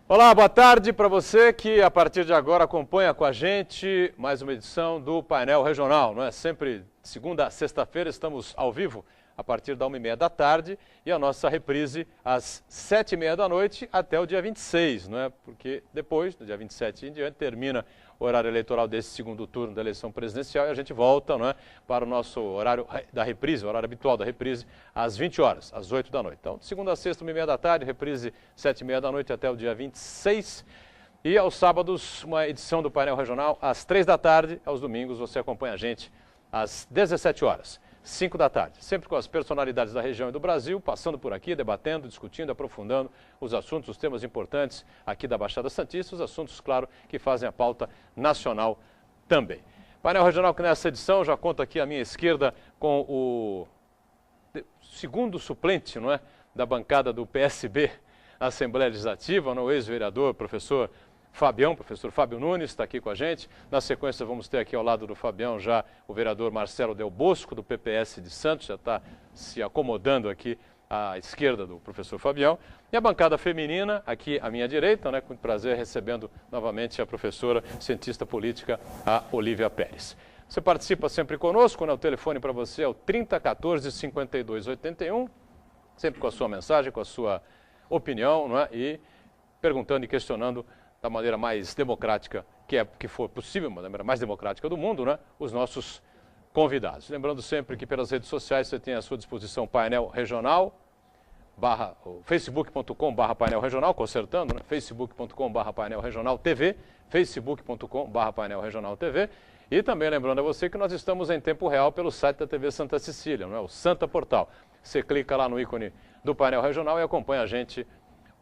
Olá, boa tarde para você que a partir de agora acompanha com a gente mais uma edição do Painel Regional. Não é? Sempre de segunda a sexta-feira estamos ao vivo a partir da 1h30 da tarde e a nossa reprise às 7h30 da noite até o dia 26, não é? Porque depois, do dia 27 em diante, termina o horário eleitoral desse segundo turno da eleição presidencial e a gente volta, não é, para o nosso horário da reprise, o horário habitual da reprise, às 20 horas, às 8 da noite. Então, de segunda a sexta, 1h30 da tarde, reprise 7h30 da noite até o dia 26. E aos sábados, uma edição do Painel Regional às 3 da tarde. Aos domingos, você acompanha a gente às 17 horas. 5 da tarde, sempre com as personalidades da região e do Brasil, passando por aqui, debatendo, discutindo, aprofundando os assuntos, os temas importantes aqui da Baixada Santista, os assuntos, claro, que fazem a pauta nacional também. Painel Regional que nessa edição já conta aqui à minha esquerda com o segundo suplente, não é, da bancada do PSB na Assembleia Legislativa, o ex-vereador, professor Fábio Nunes está aqui com a gente. Na sequência vamos ter aqui ao lado do Fabião já o vereador Marcelo Del Bosco, do PPS de Santos, já está se acomodando aqui à esquerda do professor Fabião. E a bancada feminina aqui à minha direita, né, com muito prazer recebendo novamente a professora cientista política, a Olívia Pérez. Você participa sempre conosco, né? O telefone para você é o 3014-5281, sempre com a sua mensagem, com a sua opinião, não é? E perguntando e questionando da maneira mais democrática que for possível, da maneira mais democrática do mundo, né, os nossos convidados. Lembrando sempre que pelas redes sociais você tem à sua disposição Painel Regional, facebook.com/Painel Regional, consertando, né, facebook.com/Painel Regional TV, facebook.com/Painel Regional TV. E também lembrando a você que nós estamos em tempo real pelo site da TV Santa Cecília, não é? O Santa Portal. Você clica lá no ícone do Painel Regional e acompanha a gente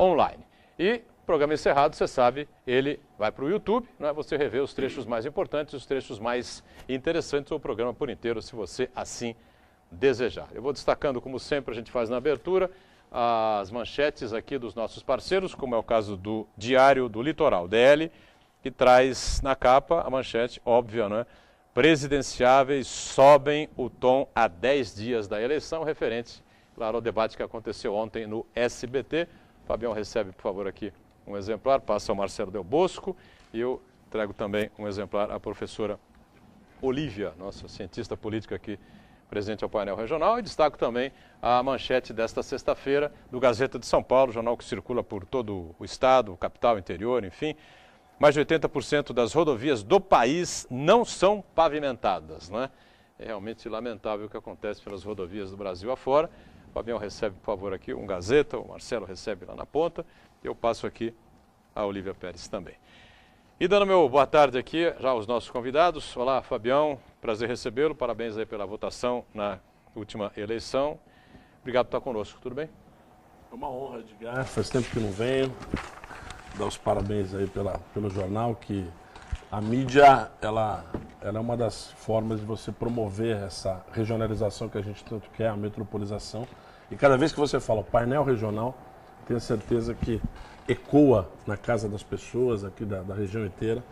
online. E programa encerrado, você sabe, ele vai para o YouTube, não é? Você revê os trechos mais importantes, os trechos mais interessantes, ou o programa por inteiro, se você assim desejar. Eu vou destacando, como sempre a gente faz na abertura, as manchetes aqui dos nossos parceiros, como é o caso do Diário do Litoral, DL, que traz na capa a manchete óbvia, não é? Presidenciáveis sobem o tom a 10 dias da eleição, referente, claro, ao debate que aconteceu ontem no SBT. Fabião recebe, por favor, aqui um exemplar, passa ao Marcelo Del Bosco e eu trago também um exemplar à professora Olívia, nossa cientista política aqui presente ao Painel Regional, e destaco também a manchete desta sexta-feira do Gazeta de São Paulo, jornal que circula por todo o estado, capital, interior, enfim. Mais de 80% das rodovias do país não são pavimentadas, né? É realmente lamentável o que acontece pelas rodovias do Brasil afora. O Fabião recebe, por favor, aqui um Gazeta, o Marcelo recebe lá na ponta. Eu passo aqui a Olívia Pérez também. E dando meu boa tarde aqui já aos nossos convidados. Olá, Fabião, prazer recebê-lo. Parabéns aí pela votação na última eleição. Obrigado por estar conosco, tudo bem? É uma honra, Edgar. Faz tempo que não venho. Dar os parabéns aí pelo jornal, que a mídia, ela é uma das formas de você promover essa regionalização que a gente tanto quer, a metropolização. E cada vez que você fala painel regional, tenho certeza que ecoa na casa das pessoas aqui da região inteira,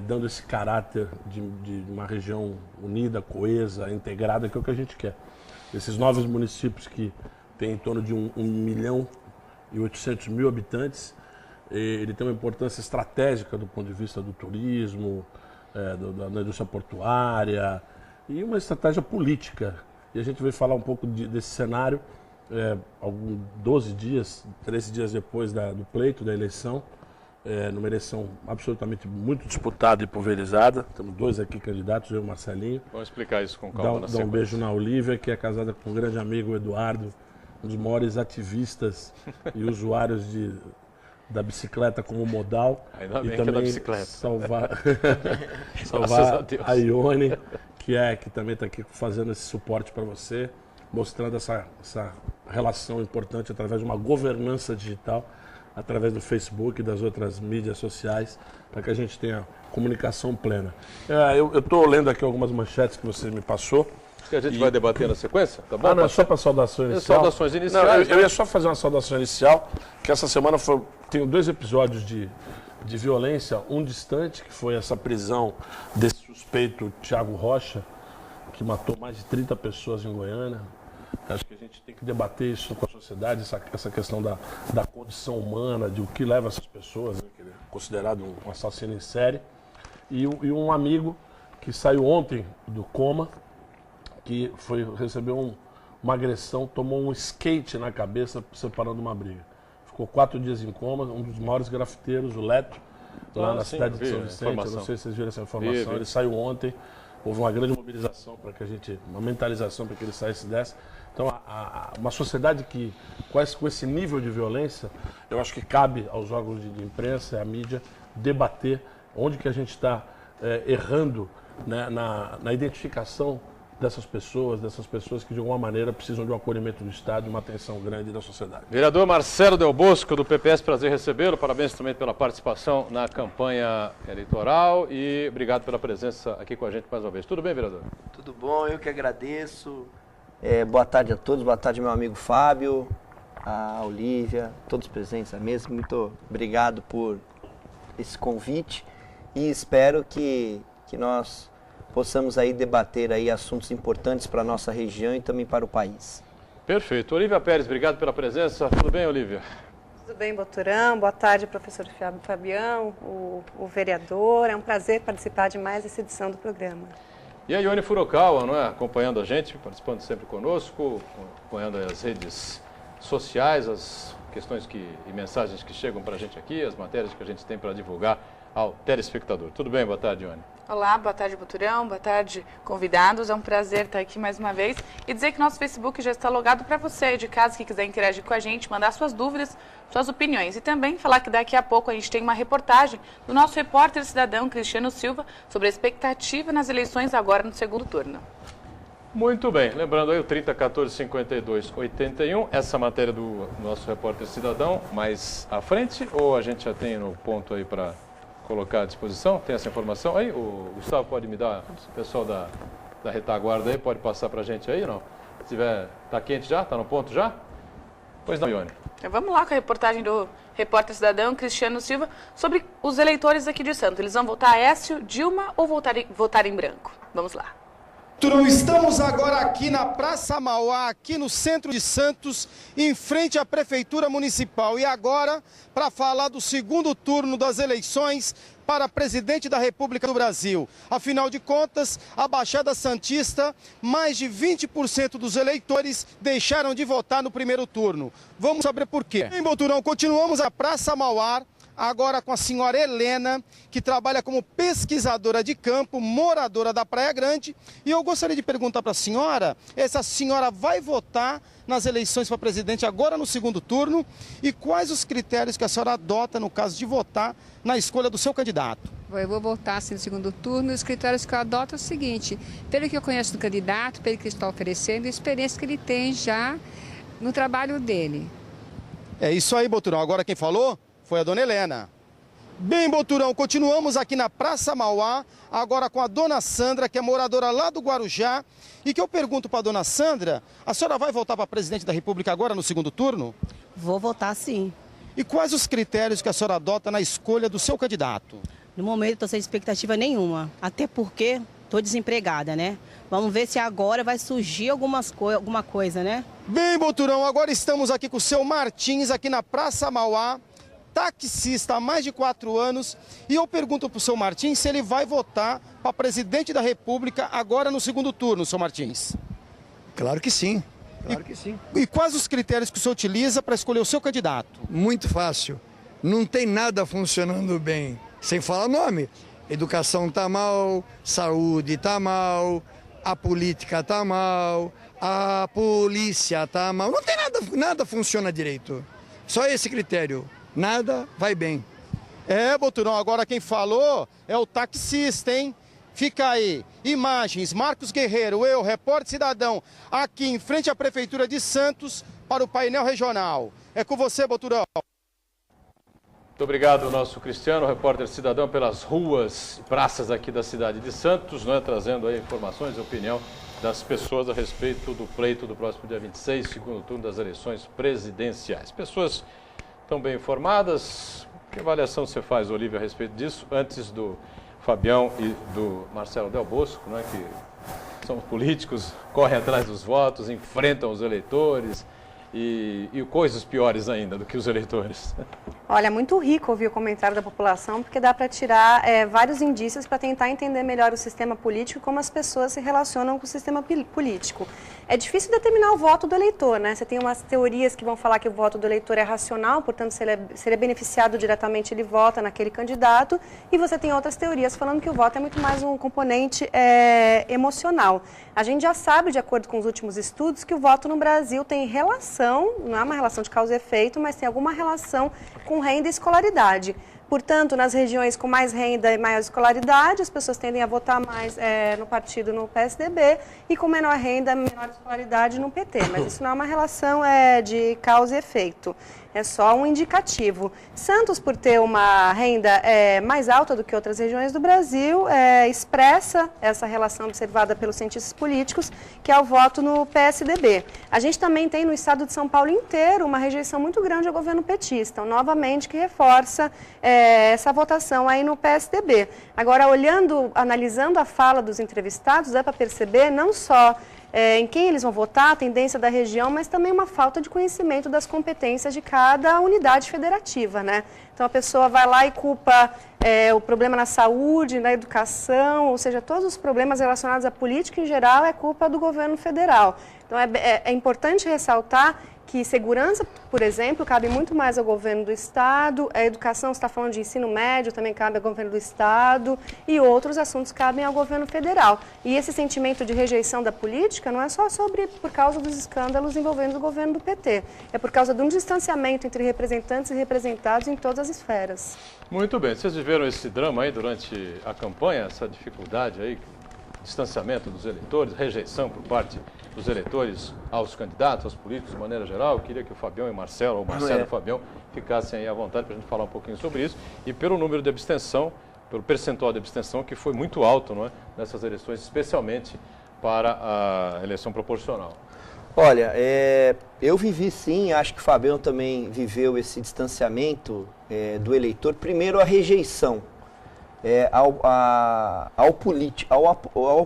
dando esse caráter de uma região unida, coesa, integrada, que é o que a gente quer. Esses novos municípios que têm em torno de 1.800.000 habitantes, ele tem uma importância estratégica do ponto de vista do turismo, da indústria portuária e uma estratégia política. E a gente vai falar um pouco desse cenário 12 dias, 13 dias depois do pleito, da eleição, numa eleição absolutamente muito disputada e pulverizada. Temos dois aqui candidatos, eu e o Marcelinho. Vamos explicar isso com calma na sequência. Dá um beijo na Olívia, que é casada com um grande amigo, o Eduardo, um dos maiores ativistas e usuários da bicicleta como modal. Ainda bem e também que é da bicicleta. salvar a Ione, que também está aqui fazendo esse suporte para você, mostrando essa relação importante através de uma governança digital, através do Facebook e das outras mídias sociais, para que a gente tenha comunicação plena. Eu estou lendo aqui algumas manchetes que você me passou. Que a gente vai debater na sequência, tá bom? Não, é só para saudação inicial. Saudações iniciais. Não, eu ia só fazer uma saudação inicial, que essa semana tenho 2 episódios de violência, um distante, que foi essa prisão desse suspeito Thiago Rocha, que matou mais de 30 pessoas em Goiânia. Acho que a gente tem que debater isso com a sociedade, essa questão da condição humana, de o que leva essas pessoas, né, que ele é considerado um assassino em série. E um amigo que saiu ontem do coma, que recebeu uma agressão, tomou um skate na cabeça separando uma briga. Ficou 4 dias em coma, um dos maiores grafiteiros, o Leto, lá na cidade de São Vicente. Eu não sei se vocês viram essa informação. Ele saiu ontem, houve uma grande mobilização para que uma mentalização para que ele saísse dessa. Então, uma sociedade que, com esse nível de violência, eu acho que cabe aos órgãos de imprensa e à mídia debater onde que a gente está errando, né, na identificação dessas pessoas que de alguma maneira precisam de um acolhimento do Estado, de uma atenção grande da sociedade. Vereador Marcelo Del Bosco, do PPS, prazer recebê-lo. Parabéns também pela participação na campanha eleitoral e obrigado pela presença aqui com a gente mais uma vez. Tudo bem, vereador? Tudo bom, eu que agradeço. Boa tarde a todos, boa tarde meu amigo Fábio, a Olívia, todos presentes à mesa. Muito obrigado por esse convite e espero que nós possamos aí debater aí assuntos importantes para a nossa região e também para o país. Perfeito. Olívia Pérez, obrigado pela presença. Tudo bem, Olívia? Tudo bem, Boturão. Boa tarde, professor Fabião, o vereador. É um prazer participar de mais essa edição do programa. E a Ione Furukawa, não é? Acompanhando a gente, participando sempre conosco, acompanhando as redes sociais, as questões e mensagens que chegam para a gente aqui, as matérias que a gente tem para divulgar ao telespectador. Tudo bem? Boa tarde, Ione. Olá, boa tarde, Boturão, boa tarde, convidados. É um prazer estar aqui mais uma vez e dizer que nosso Facebook já está logado para você aí de casa que quiser interagir com a gente, mandar suas dúvidas, suas opiniões. E também falar que daqui a pouco a gente tem uma reportagem do nosso repórter cidadão Cristiano Silva sobre a expectativa nas eleições agora no segundo turno. Muito bem. Lembrando aí o 30 14 52 81, essa matéria do nosso repórter cidadão mais à frente, ou a gente já tem no ponto aí para colocar à disposição? Tem essa informação aí? O Gustavo pode me dar, o pessoal da retaguarda aí, pode passar para a gente aí, não? Se tiver, está quente já? Está no ponto já? Pois não, Ione. Então, vamos lá com a reportagem do repórter cidadão Cristiano Silva sobre os eleitores aqui de Santos. Eles vão votar Aécio, Dilma ou votar em branco? Vamos lá. Estamos agora aqui na Praça Mauá, aqui no centro de Santos, em frente à Prefeitura Municipal. E agora, para falar do segundo turno das eleições para presidente da República do Brasil. Afinal de contas, a Baixada Santista, mais de 20% dos eleitores deixaram de votar no primeiro turno. Vamos saber por quê. Em Boturão, continuamos a Praça Mauá, agora com a senhora Helena, que trabalha como pesquisadora de campo, moradora da Praia Grande. E eu gostaria de perguntar para a senhora, essa senhora vai votar nas eleições para presidente agora no segundo turno? E quais os critérios que a senhora adota no caso de votar na escolha do seu candidato? Eu vou votar assim, no segundo turno. Os critérios que eu adoto é o seguinte: pelo que eu conheço do candidato, pelo que ele está oferecendo, a experiência que ele tem já no trabalho dele. É isso aí, Boturão. Agora quem falou foi a dona Helena. Bem, Boturão, continuamos aqui na Praça Mauá, agora com a dona Sandra, que é moradora lá do Guarujá. E que eu pergunto para a dona Sandra, a senhora vai votar para presidente da República agora no segundo turno? Vou votar sim. E quais os critérios que a senhora adota na escolha do seu candidato? No momento estou sem expectativa nenhuma, até porque estou desempregada, né? Vamos ver se agora vai surgir alguma coisa, né? Bem, Boturão, agora estamos aqui com o seu Martins, aqui na Praça Mauá, taxista há mais de 4 anos, e eu pergunto para o seu Martins se ele vai votar para presidente da República agora no segundo turno, seu Martins. Claro que sim, claro que sim. E quais os critérios que o senhor utiliza para escolher o seu candidato? Muito fácil, não tem nada funcionando bem, sem falar nome. Educação está mal, saúde está mal, a política está mal, a polícia está mal, não tem nada funciona direito, só esse critério. Nada vai bem. É, Boturão, agora quem falou é o taxista, hein? Fica aí, imagens, Marcos Guerreiro, eu, repórter cidadão, aqui em frente à Prefeitura de Santos, para o painel regional. É com você, Boturão. Muito obrigado, nosso Cristiano, repórter cidadão, pelas ruas e praças aqui da cidade de Santos, né, trazendo aí informações e opinião das pessoas a respeito do pleito do próximo dia 26, segundo turno das eleições presidenciais. Pessoas estão bem informadas. Que avaliação você faz, Olívia, a respeito disso, antes do Fabião e do Marcelo Del Bosco, né, que são políticos, correm atrás dos votos, enfrentam os eleitores e coisas piores ainda do que os eleitores. Olha, é muito rico ouvir o comentário da população, porque dá para tirar vários indícios para tentar entender melhor o sistema político e como as pessoas se relacionam com o sistema político. É difícil determinar o voto do eleitor, né? Você tem umas teorias que vão falar que o voto do eleitor é racional, portanto, se ele é beneficiado diretamente, ele vota naquele candidato, e você tem outras teorias falando que o voto é muito mais um componente emocional. A gente já sabe, de acordo com os últimos estudos, que o voto no Brasil tem relação, não é uma relação de causa e efeito, mas tem alguma relação com renda e escolaridade. Portanto, nas regiões com mais renda e maior escolaridade, as pessoas tendem a votar mais no partido, no PSDB, e com menor renda, menor escolaridade no PT. Mas isso não é uma relação de causa e efeito, é só um indicativo. Santos, por ter uma renda mais alta do que outras regiões do Brasil, expressa essa relação observada pelos cientistas políticos, que é o voto no PSDB. A gente também tem no estado de São Paulo inteiro uma rejeição muito grande ao governo petista, então, novamente, que reforça essa votação aí no PSDB. Agora, analisando a fala dos entrevistados, dá para perceber não só em quem eles vão votar, a tendência da região, mas também uma falta de conhecimento das competências de cada unidade federativa, né? Então, a pessoa vai lá e culpa o problema na saúde, na educação, ou seja, todos os problemas relacionados à política em geral é culpa do governo federal. Então, é importante ressaltar que segurança, por exemplo, cabe muito mais ao governo do Estado, a educação, você está falando de ensino médio, também cabe ao governo do Estado, e outros assuntos cabem ao governo federal. E esse sentimento de rejeição da política não é só por causa dos escândalos envolvendo o governo do PT, é por causa de um distanciamento entre representantes e representados em todas as esferas. Muito bem, vocês viveram esse drama aí durante a campanha, essa dificuldade aí, distanciamento dos eleitores, rejeição por parte dos eleitores aos candidatos, aos políticos de maneira geral. Eu queria que o Fabião e o Marcelo, ou Marcelo e o Fabião, ficassem aí à vontade para a gente falar um pouquinho sobre isso. E pelo número de abstenção, pelo percentual de abstenção, que foi muito alto, não é? Nessas eleições, especialmente para a eleição proporcional. Olha, eu vivi sim, acho que o Fabião também viveu esse distanciamento do eleitor. Primeiro, a rejeição ao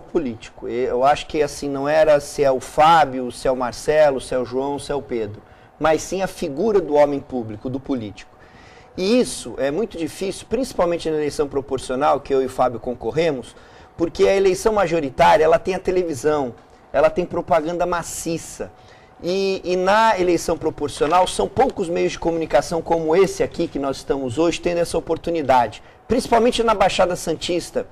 político. Eu acho que assim não era se é o Fábio, se é o Marcelo, se é o João, se é o Pedro, mas sim a figura do homem público, do político. E isso é muito difícil, principalmente na eleição proporcional, que eu e o Fábio concorremos, porque a eleição majoritária, ela tem a televisão, ela tem propaganda maciça. E na eleição proporcional, são poucos meios de comunicação como esse aqui, que nós estamos hoje, tendo essa oportunidade. Principalmente na Baixada Santista,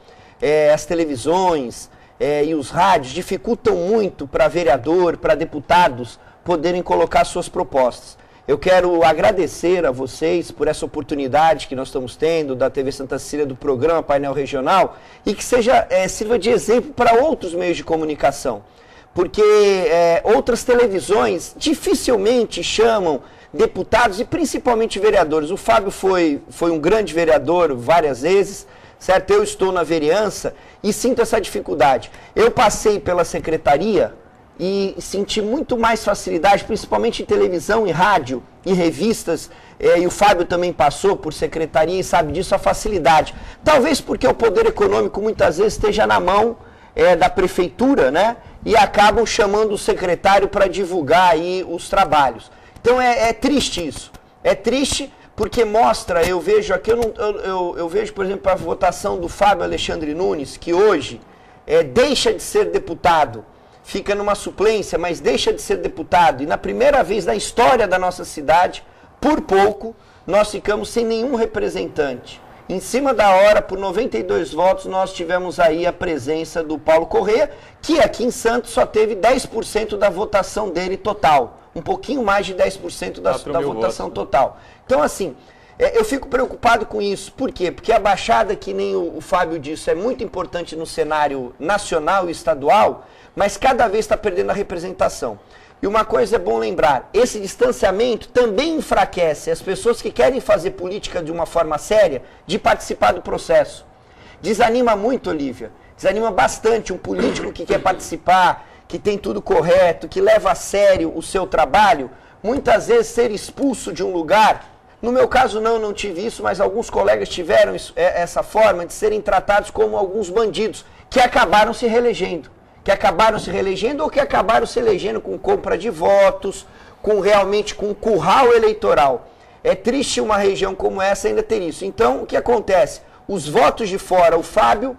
as televisões e os rádios dificultam muito para vereador, para deputados poderem colocar suas propostas. Eu quero agradecer a vocês por essa oportunidade que nós estamos tendo da TV Santa Cecília, do programa Painel Regional, e que sirva de exemplo para outros meios de comunicação. Porque outras televisões dificilmente chamam deputados e principalmente vereadores. O Fábio foi um grande vereador várias vezes, certo? Eu estou na vereança e sinto essa dificuldade. Eu passei pela secretaria e senti muito mais facilidade, principalmente em televisão e rádio e revistas, e o Fábio também passou por secretaria e sabe disso, a facilidade. Talvez porque o poder econômico muitas vezes esteja na mão da prefeitura, né? E acabam chamando o secretário para divulgar aí os trabalhos. Então é triste isso. É triste porque mostra, eu vejo aqui, eu vejo, por exemplo, a votação do Fábio Alexandre Nunes, que hoje deixa de ser deputado, fica numa suplência, mas deixa de ser deputado. E na primeira vez na história da nossa cidade, por pouco, nós ficamos sem nenhum representante. Em cima da hora, por 92 votos, nós tivemos aí a presença do Paulo Corrêa, que aqui em Santos só teve 10% da votação dele total. Um pouquinho mais de 10% da votação total. Então, assim, eu fico preocupado com isso. Por quê? Porque a Baixada, que nem o Fábio disse, é muito importante no cenário nacional e estadual, mas cada vez está perdendo a representação. E uma coisa é bom lembrar, esse distanciamento também enfraquece as pessoas que querem fazer política de uma forma séria, de participar do processo. Desanima muito, Olívia, desanima bastante um político que quer participar, que tem tudo correto, que leva a sério o seu trabalho, muitas vezes ser expulso de um lugar. No meu caso não tive isso, mas alguns colegas tiveram essa forma de serem tratados como alguns bandidos, que acabaram se reelegendo, que acabaram se reelegendo ou que acabaram se elegendo com compra de votos, realmente com curral eleitoral. É triste uma região como essa ainda ter isso. Então, o que acontece? Os votos de fora, o Fábio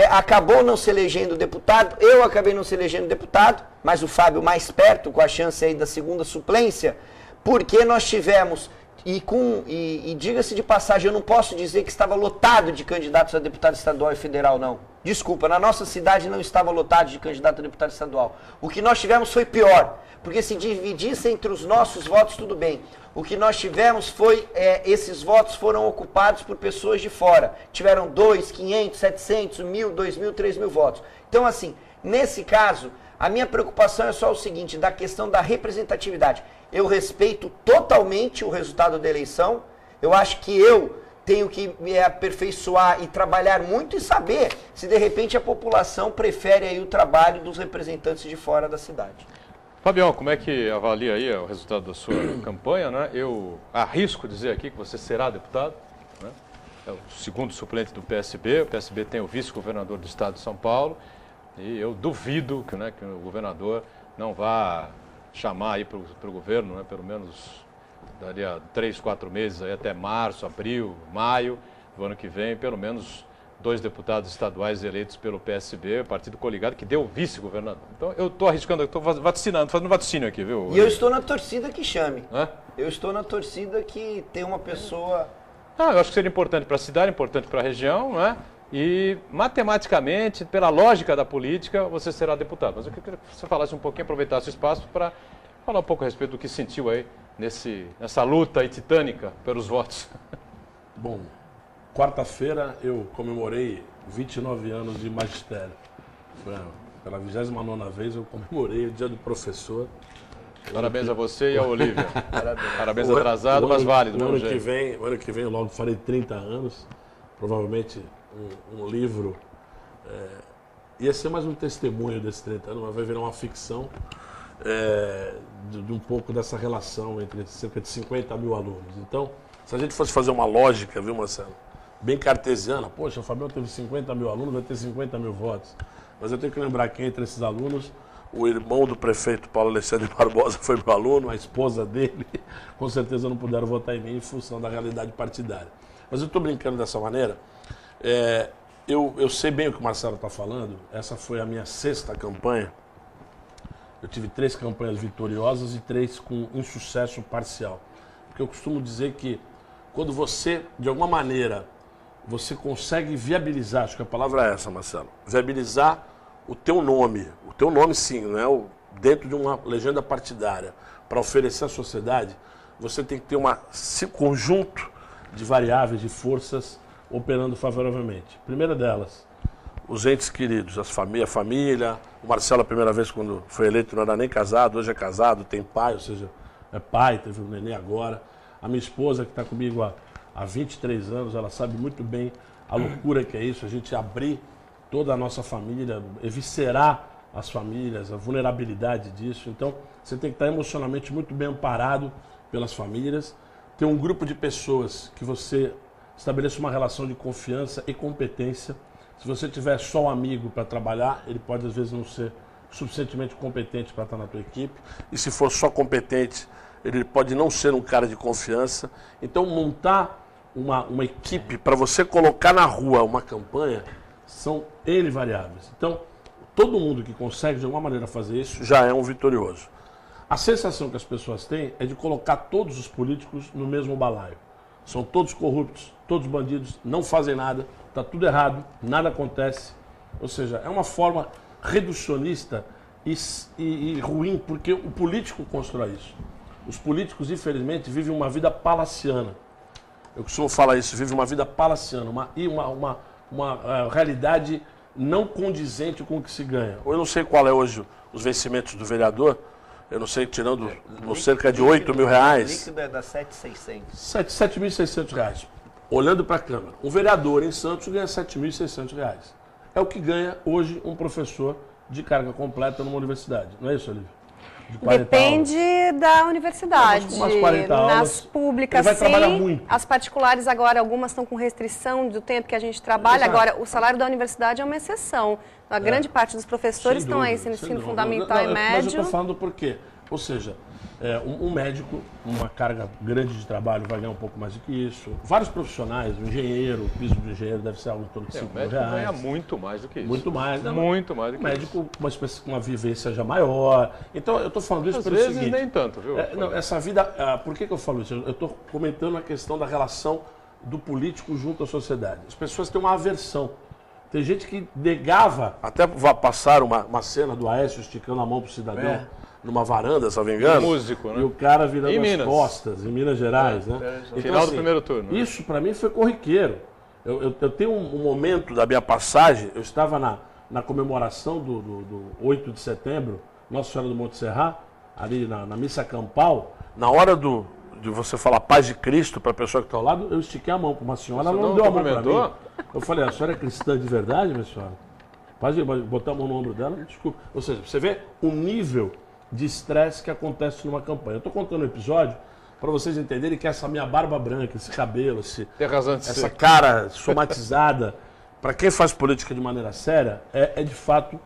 acabou não se elegendo deputado, eu acabei não se elegendo deputado, mas o Fábio mais perto, com a chance aí da segunda suplência, porque nós tivemos, e diga-se de passagem, eu não posso dizer que estava lotado de candidatos a deputado estadual e federal, não. Desculpa, na nossa cidade não estava lotado de candidato a deputado estadual. O que nós tivemos foi pior, porque se dividisse entre os nossos votos, tudo bem. O que nós tivemos foi, esses votos foram ocupados por pessoas de fora. Tiveram 2, 500, 700, 1.000, 2.000, 3.000 votos. Então, assim, nesse caso, a minha preocupação é só o seguinte, da questão da representatividade. Eu respeito totalmente o resultado da eleição. Eu acho que eu tenho que me aperfeiçoar e trabalhar muito e saber se, de repente, a população prefere aí o trabalho dos representantes de fora da cidade. Fabião, como é que avalia aí o resultado da sua campanha, né? Eu arrisco dizer aqui que você será deputado, né? É o segundo suplente do PSB, o PSB tem o vice-governador do estado de São Paulo, e eu duvido que, né, que o governador não vá chamar aí para o governo, né, pelo menos daria 3, 4 meses, aí até março, abril, maio do ano que vem, pelo menos 2 deputados estaduais eleitos pelo PSB, partido coligado, que deu vice-governador. Então, eu estou arriscando, eu estou vaticinando, fazendo vaticínio aqui, viu? E eu estou na torcida que chame. Hã? Eu estou na torcida que tem uma pessoa... Eu acho que seria importante para a cidade, importante para a região, né? E, matematicamente, pela lógica da política, você será deputado. Mas eu queria que você falasse um pouquinho, aproveitasse o espaço para falar um pouco a respeito do que sentiu aí nessa luta aí titânica pelos votos. Bom, quarta-feira eu comemorei 29 anos de magistério. Pela 29ª vez eu comemorei o dia do professor. Parabéns a você e a Olívia. Parabéns atrasado, mas válido. O ano que vem eu logo farei 30 anos. Provavelmente um livro. Ia ser mais um testemunho desses 30 anos, mas vai virar uma ficção de um pouco dessa relação entre cerca de 50 mil alunos. Então, se a gente fosse fazer uma lógica, viu, Marcelo? Bem cartesiana, poxa, o Fabião teve 50 mil alunos, vai ter 50 mil votos. Mas eu tenho que lembrar que entre esses alunos, o irmão do prefeito Paulo Alexandre Barbosa foi meu aluno, a esposa dele, com certeza não puderam votar em mim em função da realidade partidária. Mas eu estou brincando dessa maneira. Eu sei bem o que o Marcelo está falando, essa foi a minha 6ª campanha. Eu tive 3 campanhas vitoriosas e 3 com insucesso parcial. Porque eu costumo dizer que quando você, de alguma maneira, você consegue viabilizar, acho que a palavra é essa, Marcelo, viabilizar o teu nome sim, não é dentro de uma legenda partidária, para oferecer à sociedade, você tem que ter um conjunto de variáveis, de forças operando favoravelmente. Primeira delas, os entes queridos, a família, o Marcelo a primeira vez quando foi eleito não era nem casado, hoje é casado, tem pai, ou seja, é pai, teve um neném agora. A minha esposa que está comigo há 23 anos, ela sabe muito bem a loucura que é isso, a gente abrir toda a nossa família, eviscerar as famílias, a vulnerabilidade disso. Então, você tem que estar emocionalmente muito bem amparado pelas famílias, ter um grupo de pessoas que você estabeleça uma relação de confiança e competência. Se você tiver só um amigo para trabalhar, ele pode às vezes não ser suficientemente competente para estar na tua equipe. E se for só competente, ele pode não ser um cara de confiança. Então, montar uma equipe para você colocar na rua uma campanha são N variáveis. Então, todo mundo que consegue de alguma maneira fazer isso já é um vitorioso. A sensação que as pessoas têm é de colocar todos os políticos no mesmo balaio. São todos corruptos, todos bandidos, não fazem nada, está tudo errado, nada acontece. Ou seja, é uma forma reducionista e ruim, porque o político constrói isso. Os políticos, infelizmente, vivem uma vida palaciana. Eu costumo falar isso, vivem uma vida palaciana, uma realidade não condizente com o que se ganha. Eu não sei qual é hoje os vencimentos do vereador, eu não sei, tirando cerca de 8 mil reais. O líquido é da 7.600. 7.600 reais. Olhando para a Câmara, um vereador em Santos ganha 7.600 reais. É o que ganha hoje um professor de carga completa numa universidade. Não é isso, Olívia? de 40 Depende aulas. da universidade. Umas 40 aulas, nas públicas, ele vai trabalhar sim. muito. As particulares agora, algumas estão com restrição do tempo que a gente trabalha. Exato. Agora, o salário da universidade é uma exceção. A grande parte dos professores Sem estão aí dúvida, no sem ensino dúvida. fundamental e Mas médio. eu estou falando por quê? Ou seja, um médico, uma carga grande de trabalho, vai ganhar um pouco mais do que isso. Vários profissionais, o engenheiro, o piso do engenheiro deve ser algo em torno de 5 mil O reais. médico ganha muito mais do que isso. Muito mais. Né? Muito mais do O que médico com uma vivência já maior. Então, eu estou falando isso Às pelo vezes seguinte. nem tanto, viu? Não, essa vida... por que eu falo isso? Eu estou comentando a questão da relação do político junto à sociedade. As pessoas têm uma aversão. Tem gente que negava... Até passaram uma cena do Aécio esticando a mão para o cidadão numa varanda, se não me engano. Músico, né? E o cara virando Em as Minas. costas, em Minas Gerais, né? Então, Final do primeiro turno. Né? Isso, para mim, foi corriqueiro. Eu tenho um momento da minha passagem, eu estava na comemoração do 8 de setembro, Nossa Senhora do Monte Serrat, ali na missa campal, na hora de você falar paz de Cristo para a pessoa que está ao lado, eu estiquei a mão para uma senhora, ela não deu a mão para mim. Eu falei, a senhora é cristã de verdade, minha senhora? Pode botar a mão no ombro dela? Desculpa. Ou seja, você vê o nível de estresse que acontece numa campanha. Eu estou contando um episódio para vocês entenderem que essa minha barba branca, esse cabelo, Tem razão de essa ser. cara somatizada, para quem faz política de maneira séria, é de fato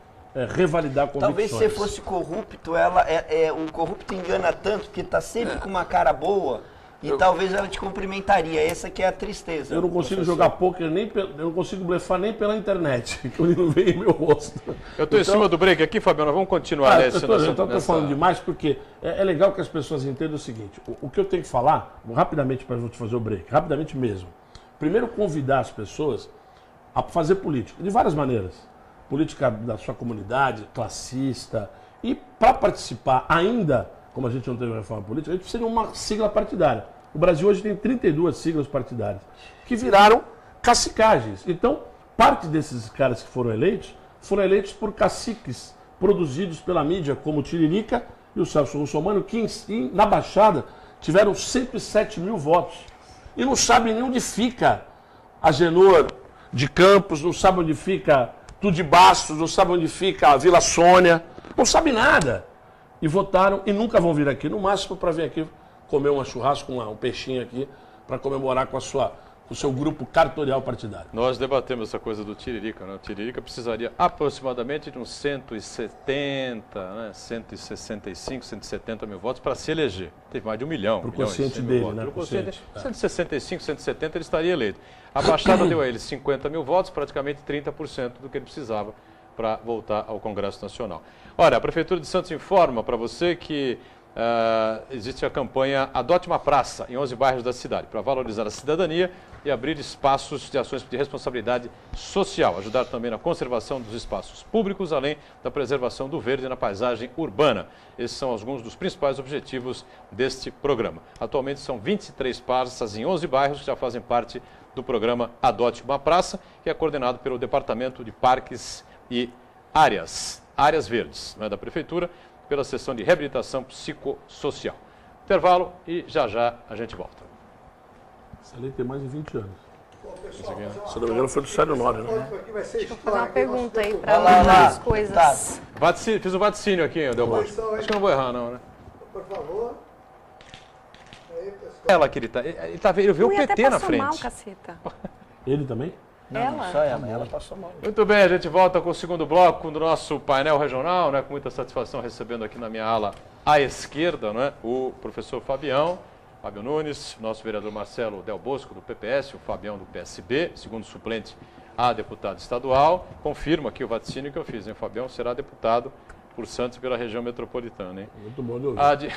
revalidar convicções. Talvez se fosse corrupto, o corrupto engana tanto que está sempre com uma cara boa e talvez ela te cumprimentaria. Essa que é a tristeza. Eu não consigo jogar pôquer, eu não consigo blefar nem pela internet, que ele não vê em meu rosto. Eu estou em cima do break aqui, Fabiano, nós vamos continuar nesse... Eu estou falando demais porque é legal que as pessoas entendam o seguinte, o que eu tenho que falar, rapidamente para te fazer o break, rapidamente mesmo. Primeiro, convidar as pessoas a fazer política, de várias maneiras. Política da sua comunidade, classista, e para participar ainda, como a gente não teve reforma política, a gente precisa de uma sigla partidária. O Brasil hoje tem 32 siglas partidárias, que viraram cacicagens. Então, parte desses caras que foram eleitos por caciques produzidos pela mídia, como o Tiririca e o Celso Russomano, que na Baixada tiveram 107 mil votos. E não sabem nem onde fica Agenor de Campos, não sabem onde fica Tudo de Bastos, não sabem onde fica a Vila Sônia, não sabem nada. E votaram e nunca vão vir aqui, no máximo para vir aqui comer uma churrasco, um peixinho aqui, para comemorar com o seu grupo cartorial partidário. Nós debatemos essa coisa do Tiririca, né? O Tiririca precisaria aproximadamente de uns 170, né? 165, 170 mil votos para se eleger. Teve mais de 1 milhão. Para o quociente dele, né? Para o quociente, 165, 170 ele estaria eleito. A Baixada deu a ele 50 mil votos, praticamente 30% do que ele precisava para voltar ao Congresso Nacional. Olha, a Prefeitura de Santos informa para você que existe a campanha Adote uma Praça em 11 bairros da cidade, para valorizar a cidadania e abrir espaços de ações de responsabilidade social, ajudar também na conservação dos espaços públicos, além da preservação do verde na paisagem urbana. Esses são alguns dos principais objetivos deste programa. Atualmente são 23 praças em 11 bairros que já fazem parte do programa Adote uma Praça, que é coordenado pelo Departamento de Parques e Áreas Verdes, né, da Prefeitura, pela seção de reabilitação psicossocial. Intervalo e já a gente volta. Essa lei tem mais de 20 anos. Se não me engano, foi do Sérgio Nori, né? Deixa eu fazer uma pergunta aí para as coisas. Tá. Fiz um vaticínio aqui, Delbosco. Acho que não vou errar, não, né? Por favor. Ela que ele vê o PT na frente. Mal, caceta. Ele também? Não, só ela passou mal. Muito bem, a gente volta com o segundo bloco do nosso painel regional, né, com muita satisfação recebendo aqui na minha ala à esquerda, né, o professor Fábio Nunes, nosso vereador Marcelo Del Bosco, do PPS, o Fabião do PSB, segundo suplente a deputado estadual. Confirma aqui o vaticínio que eu fiz, hein? Fabião será deputado por Santos e pela região metropolitana, hein? Muito bom de ouvir.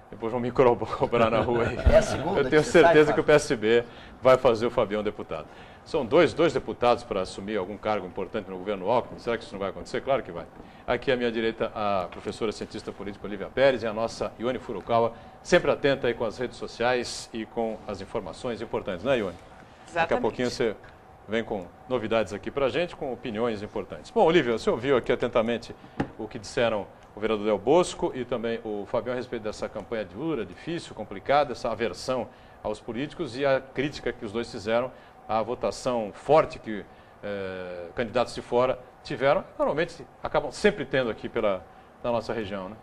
Depois vão me cobrar na rua aí. É a segunda eu tenho certeza que o PSB vai fazer o Fabião deputado. São dois deputados para assumir algum cargo importante no governo Alckmin. Será que isso não vai acontecer? Claro que vai. Aqui à minha direita, a professora cientista política Olívia Pérez e a nossa Ione Furukawa, sempre atenta aí com as redes sociais e com as informações importantes, né, Ione? Exatamente. Daqui a pouquinho você vem com novidades aqui para a gente, com opiniões importantes. Bom, Olívia, você ouviu aqui atentamente o que disseram o vereador Del Bosco e também o Fabião a respeito dessa campanha dura, difícil, complicada, essa aversão aos políticos e a crítica que os dois fizeram à votação forte que candidatos de fora tiveram. Normalmente acabam sempre tendo aqui na nossa região, né?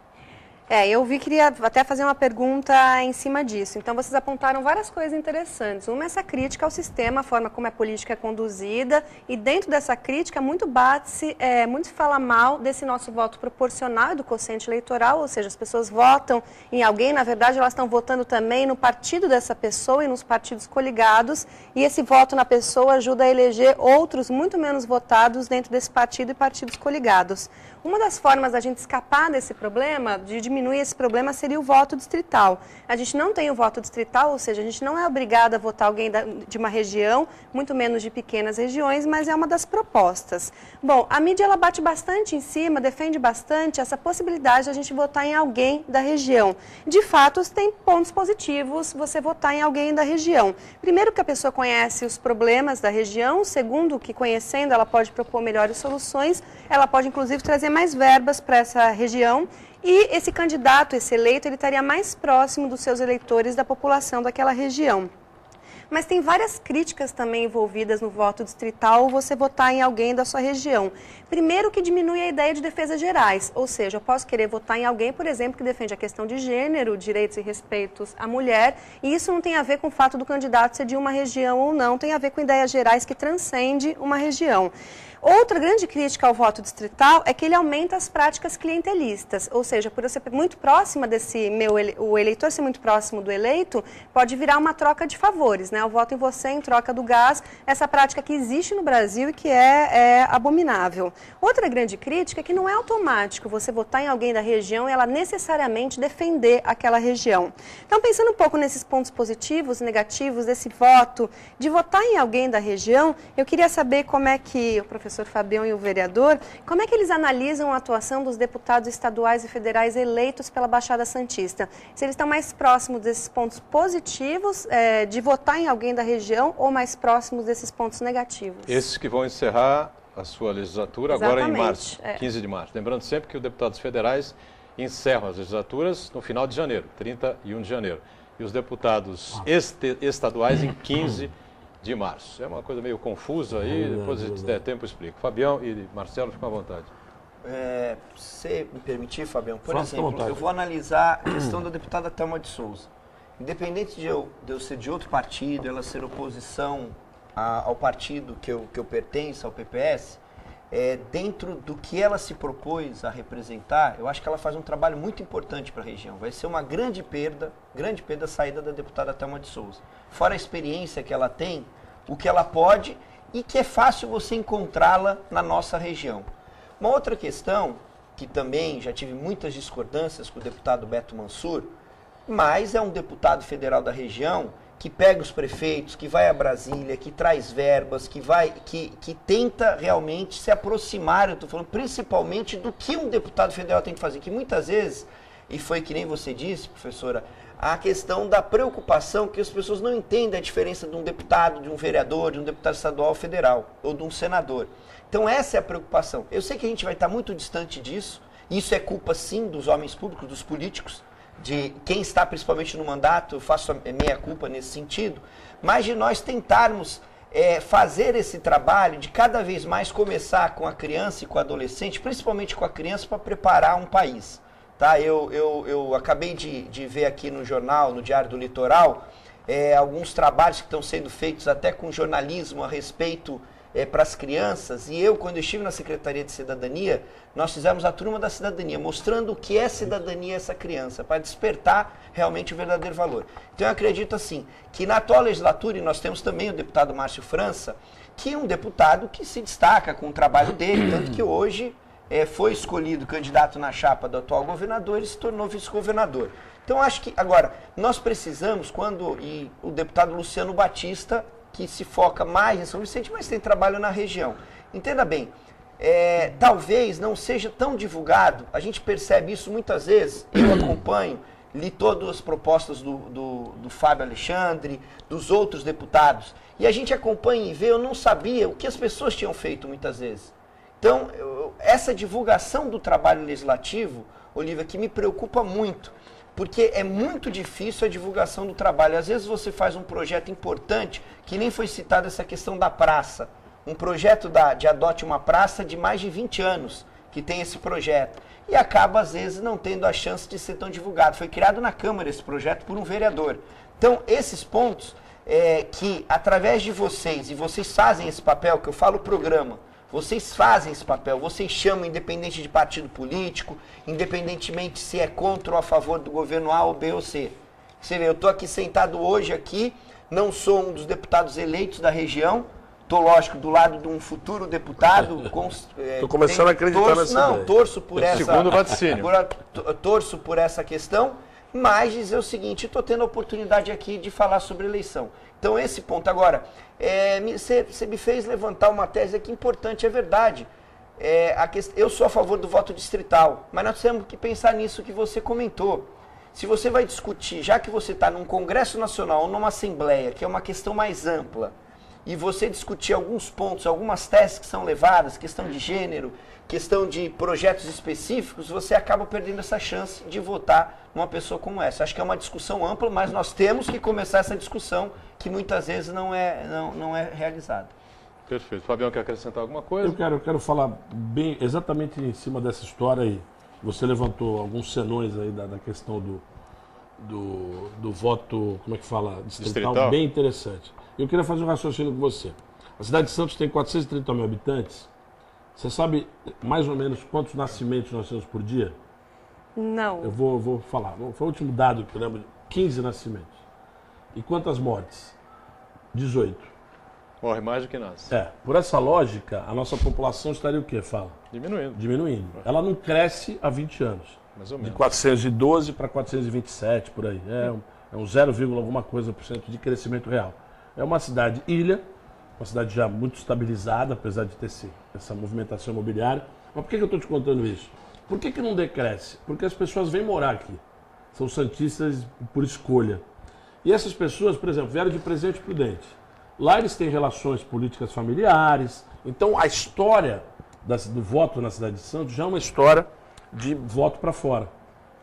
Queria até fazer uma pergunta em cima disso. Então, vocês apontaram várias coisas interessantes. Uma é essa crítica ao sistema, a forma como a política é conduzida, e dentro dessa crítica, muito se fala mal desse nosso voto proporcional e do quociente eleitoral, ou seja, as pessoas votam em alguém, na verdade, elas estão votando também no partido dessa pessoa e nos partidos coligados, e esse voto na pessoa ajuda a eleger outros muito menos votados dentro desse partido e partidos coligados. Uma das formas da gente escapar desse problema, de diminuir esse problema, seria o voto distrital. A gente não tem o voto distrital, ou seja, a gente não é obrigado a votar alguém de uma região, muito menos de pequenas regiões, mas é uma das propostas. Bom, a mídia ela bate bastante em cima, defende bastante essa possibilidade de a gente votar em alguém da região. De fato, tem pontos positivos você votar em alguém da região. Primeiro, que a pessoa conhece os problemas da região. Segundo, que conhecendo, ela pode propor melhores soluções. Ela pode, inclusive, trazer mais verbas para essa região, e esse candidato, esse eleito, ele estaria mais próximo dos seus eleitores, da população daquela região. Mas tem várias críticas também envolvidas no voto distrital, você votar em alguém da sua região. Primeiro, que diminui a ideia de defesas gerais, ou seja, eu posso querer votar em alguém, por exemplo, que defende a questão de gênero, direitos e respeitos à mulher, e isso não tem a ver com o fato do candidato ser de uma região ou não, tem a ver com ideias gerais que transcendem uma região. Outra grande crítica ao voto distrital é que ele aumenta as práticas clientelistas, ou seja, por eu ser muito próxima o eleitor ser muito próximo do eleito, pode virar uma troca de favores, né? Eu voto em você em troca do gás, essa prática que existe no Brasil e que é abominável. Outra grande crítica é que não é automático você votar em alguém da região e ela necessariamente defender aquela região. Então, pensando um pouco nesses pontos positivos e negativos desse voto, de votar em alguém da região, eu queria saber como é que o professor Fabião e o vereador, como é que eles analisam a atuação dos deputados estaduais e federais eleitos pela Baixada Santista? Se eles estão mais próximos desses pontos positivos de votar em alguém da região ou mais próximos desses pontos negativos? Esses que vão encerrar a sua legislatura agora em março, 15 de março. Lembrando sempre que os deputados federais encerram as legislaturas no final de janeiro, 31 de janeiro. E os deputados estaduais em 15 de março. É uma coisa meio confusa aí, depois se der tempo eu explico. Fabião e Marcelo, ficam à vontade. Se me permitir, Fabião, por exemplo, eu vou analisar a questão da deputada Thelma de Souza. Independente de eu ser de outro partido, ela ser oposição ao partido que eu pertenço, ao PPS, dentro do que ela se propôs a representar, eu acho que ela faz um trabalho muito importante para a região. Vai ser uma grande perda a saída da deputada Thelma de Souza. Fora a experiência que ela tem, o que ela pode e que é fácil você encontrá-la na nossa região. Uma outra questão, que também já tive muitas discordâncias com o deputado Beto Mansur, mas é um deputado federal da região que pega os prefeitos, que vai a Brasília, que traz verbas, que tenta realmente se aproximar, eu estou falando principalmente do que um deputado federal tem que fazer, que muitas vezes, e foi que nem você disse, professora, a questão da preocupação que as pessoas não entendem a diferença de um deputado, de um vereador, de um deputado estadual ou federal, ou de um senador. Então essa é a preocupação. Eu sei que a gente vai estar muito distante disso, isso é culpa sim dos homens públicos, dos políticos, de quem está principalmente no mandato, eu faço a meia culpa nesse sentido, mas de nós tentarmos fazer esse trabalho de cada vez mais começar com a criança e com o adolescente, principalmente com a criança, para preparar um país. Tá? Eu acabei de ver aqui no jornal, no Diário do Litoral, alguns trabalhos que estão sendo feitos até com jornalismo a respeito para as crianças, e quando eu estive na Secretaria de Cidadania, nós fizemos a Turma da Cidadania, mostrando o que é cidadania essa criança, para despertar realmente o verdadeiro valor. Então eu acredito assim, que na atual legislatura, e nós temos também o deputado Márcio França, que é um deputado que se destaca com o trabalho dele, tanto que hoje foi escolhido candidato na chapa do atual governador e se tornou vice-governador. Então acho que, agora, nós precisamos, e o deputado Luciano Batista, que se foca mais em São Vicente, mas tem trabalho na região. Entenda bem, talvez não seja tão divulgado, a gente percebe isso muitas vezes, eu acompanho, li todas as propostas do Fábio Alexandre, dos outros deputados, e a gente acompanha e vê, eu não sabia o que as pessoas tinham feito muitas vezes. Então, essa divulgação do trabalho legislativo, Olívia, que me preocupa muito, porque é muito difícil a divulgação do trabalho. Às vezes você faz um projeto importante, que nem foi citada essa questão da praça. Um projeto de Adote uma Praça de mais de 20 anos, que tem esse projeto. E acaba, às vezes, não tendo a chance de ser tão divulgado. Foi criado na Câmara esse projeto por um vereador. Então, esses pontos que, através de vocês, e vocês fazem esse papel, que eu falo programa, vocês fazem esse papel, vocês chamam, independente de partido político, independentemente se é contra ou a favor do governo A ou B ou C. Você vê, eu estou aqui sentado hoje aqui, não sou um dos deputados eleitos da região, estou, lógico, do lado de um futuro deputado. Estou começando a acreditar nessa ideia. Não, torço por essa... Segundo vaticínio. Torço por essa questão, mas dizer o seguinte, estou tendo a oportunidade aqui de falar sobre eleição. Então, esse ponto. Agora, você me fez levantar uma tese aqui importante, é verdade. Eu sou a favor do voto distrital, mas nós temos que pensar nisso que você comentou. Se você vai discutir, já que você está num Congresso Nacional ou numa Assembleia, que é uma questão mais ampla, e você discutir alguns pontos, algumas teses que são levadas, questão de gênero, questão de projetos específicos, você acaba perdendo essa chance de votar numa pessoa como essa. Acho que é uma discussão ampla, mas nós temos que começar essa discussão que muitas vezes não é realizada. Perfeito. Fabião, quer acrescentar alguma coisa? Eu quero falar bem exatamente em cima dessa história aí. Você levantou alguns senões aí da questão do voto, como é que fala? Distrital, bem interessante. Eu queria fazer um raciocínio com você. A cidade de Santos tem 430 mil habitantes. Você sabe mais ou menos quantos nascimentos nós temos por dia? Não. Eu vou falar. Foi o último dado que eu lembro. 15 nascimentos. E quantas mortes? 18. Morre mais do que nós. Por essa lógica, a nossa população estaria o quê, fala? Diminuindo. Ela não cresce há 20 anos. Mais ou menos. De 412 para 427, por aí. É um 0, alguma coisa por cento de crescimento real. É uma cidade ilha, uma cidade já muito estabilizada, apesar de ter essa movimentação imobiliária. Mas por que eu estou te contando isso? Por que não decresce? Porque as pessoas vêm morar aqui. São santistas por escolha. E essas pessoas, por exemplo, vieram de Presidente Prudente. Lá eles têm relações políticas familiares. Então a história do voto na cidade de Santos já é uma história de voto para fora.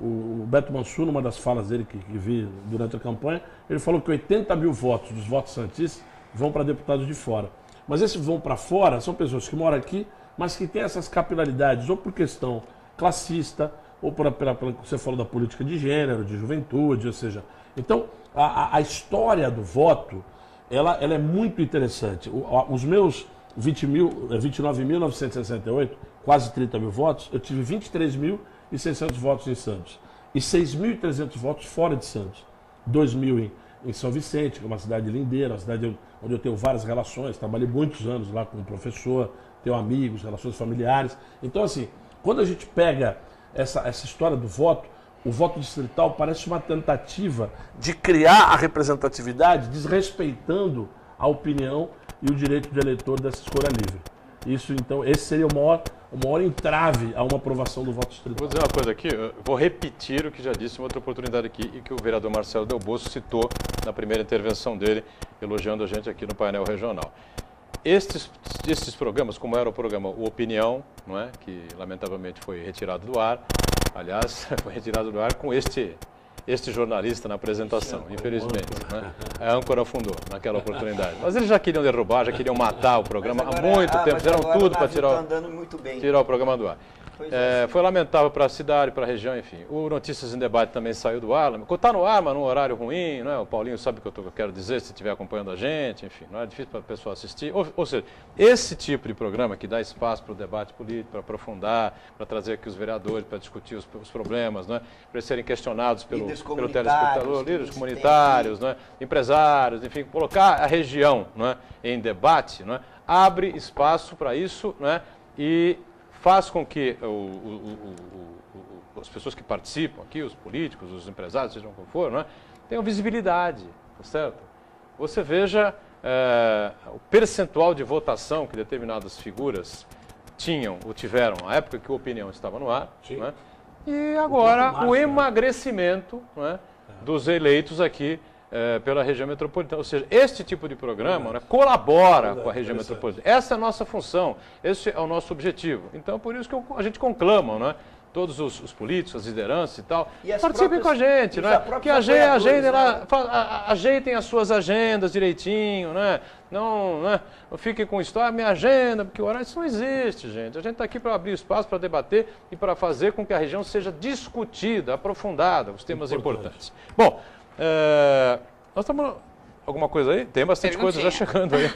O Beto Mansur, numa das falas dele que vi durante a campanha, ele falou que 80 mil votos dos votos santistas vão para deputados de fora. Mas esses vão para fora são pessoas que moram aqui, mas que têm essas capilaridades, ou por questão classista, ou pela você falou da política de gênero, de juventude, ou seja... Então, a história do voto, ela é muito interessante. Os meus 29.968, quase 30 mil votos, eu tive 23.600 votos em Santos. E 6.300 votos fora de Santos. 2.000 em São Vicente, que é uma cidade lindeira, uma cidade onde eu tenho várias relações, trabalhei muitos anos lá como professor, tenho amigos, relações familiares. Então, assim, quando a gente pega essa história do voto, o voto distrital parece uma tentativa de criar a representatividade desrespeitando a opinião e o direito de eleitor dessa escolha livre. Isso, então, esse seria o maior entrave a uma aprovação do voto distrital. Vou dizer uma coisa aqui, eu vou repetir o que já disse em outra oportunidade aqui e que o vereador Marcelo Delbosso citou na primeira intervenção dele, elogiando a gente aqui no painel regional. Estes programas, como era o programa O Opinião, não é? Que lamentavelmente foi retirado do ar, aliás, foi retirado do ar com este jornalista na apresentação, infelizmente. Né? A âncora afundou naquela oportunidade. Mas eles já queriam derrubar, já queriam matar o programa há muito tempo, fizeram tudo para tirar o programa do ar. Foi lamentável para a cidade, para a região, enfim. O Notícias em Debate também saiu do ar. Está no ar, mas num horário ruim, não é? O Paulinho sabe o que eu quero dizer, se estiver acompanhando a gente, enfim. Não é difícil para a pessoa assistir. Ou seja, esse tipo de programa que dá espaço para o debate político, para aprofundar, para trazer aqui os vereadores, para discutir os problemas, não é? Para eles serem questionados pelo telespectador, líderes comunitários, não é? Empresários, enfim, colocar a região, não é? Em debate, não é? Abre espaço para isso, não é? E faz com que as pessoas que participam aqui, os políticos, os empresários, sejam como for, não é? Tenham visibilidade, tá certo? Você veja o percentual de votação que determinadas figuras tinham ou tiveram na época que a Opinião estava no ar, não é? E agora o emagrecimento, não é? Dos eleitos aqui pela região metropolitana. Ou seja, este tipo de programa, né, colabora com a região metropolitana. Essa é a nossa função, esse é o nosso objetivo. Então, por isso que a gente conclama, né, todos os políticos, as lideranças e tal, E as participem próprias- com a gente, os né? próprios Que agendem, apoiadores, ajeitem as suas agendas direitinho, né? Não fiquem com história, minha agenda, porque o horário isso não existe, gente. A gente está aqui para abrir espaço, para debater e para fazer com que a região seja discutida, aprofundada, os temas importantes. Bom, nós estamos... Alguma coisa aí? Tem bastante coisa já chegando aí.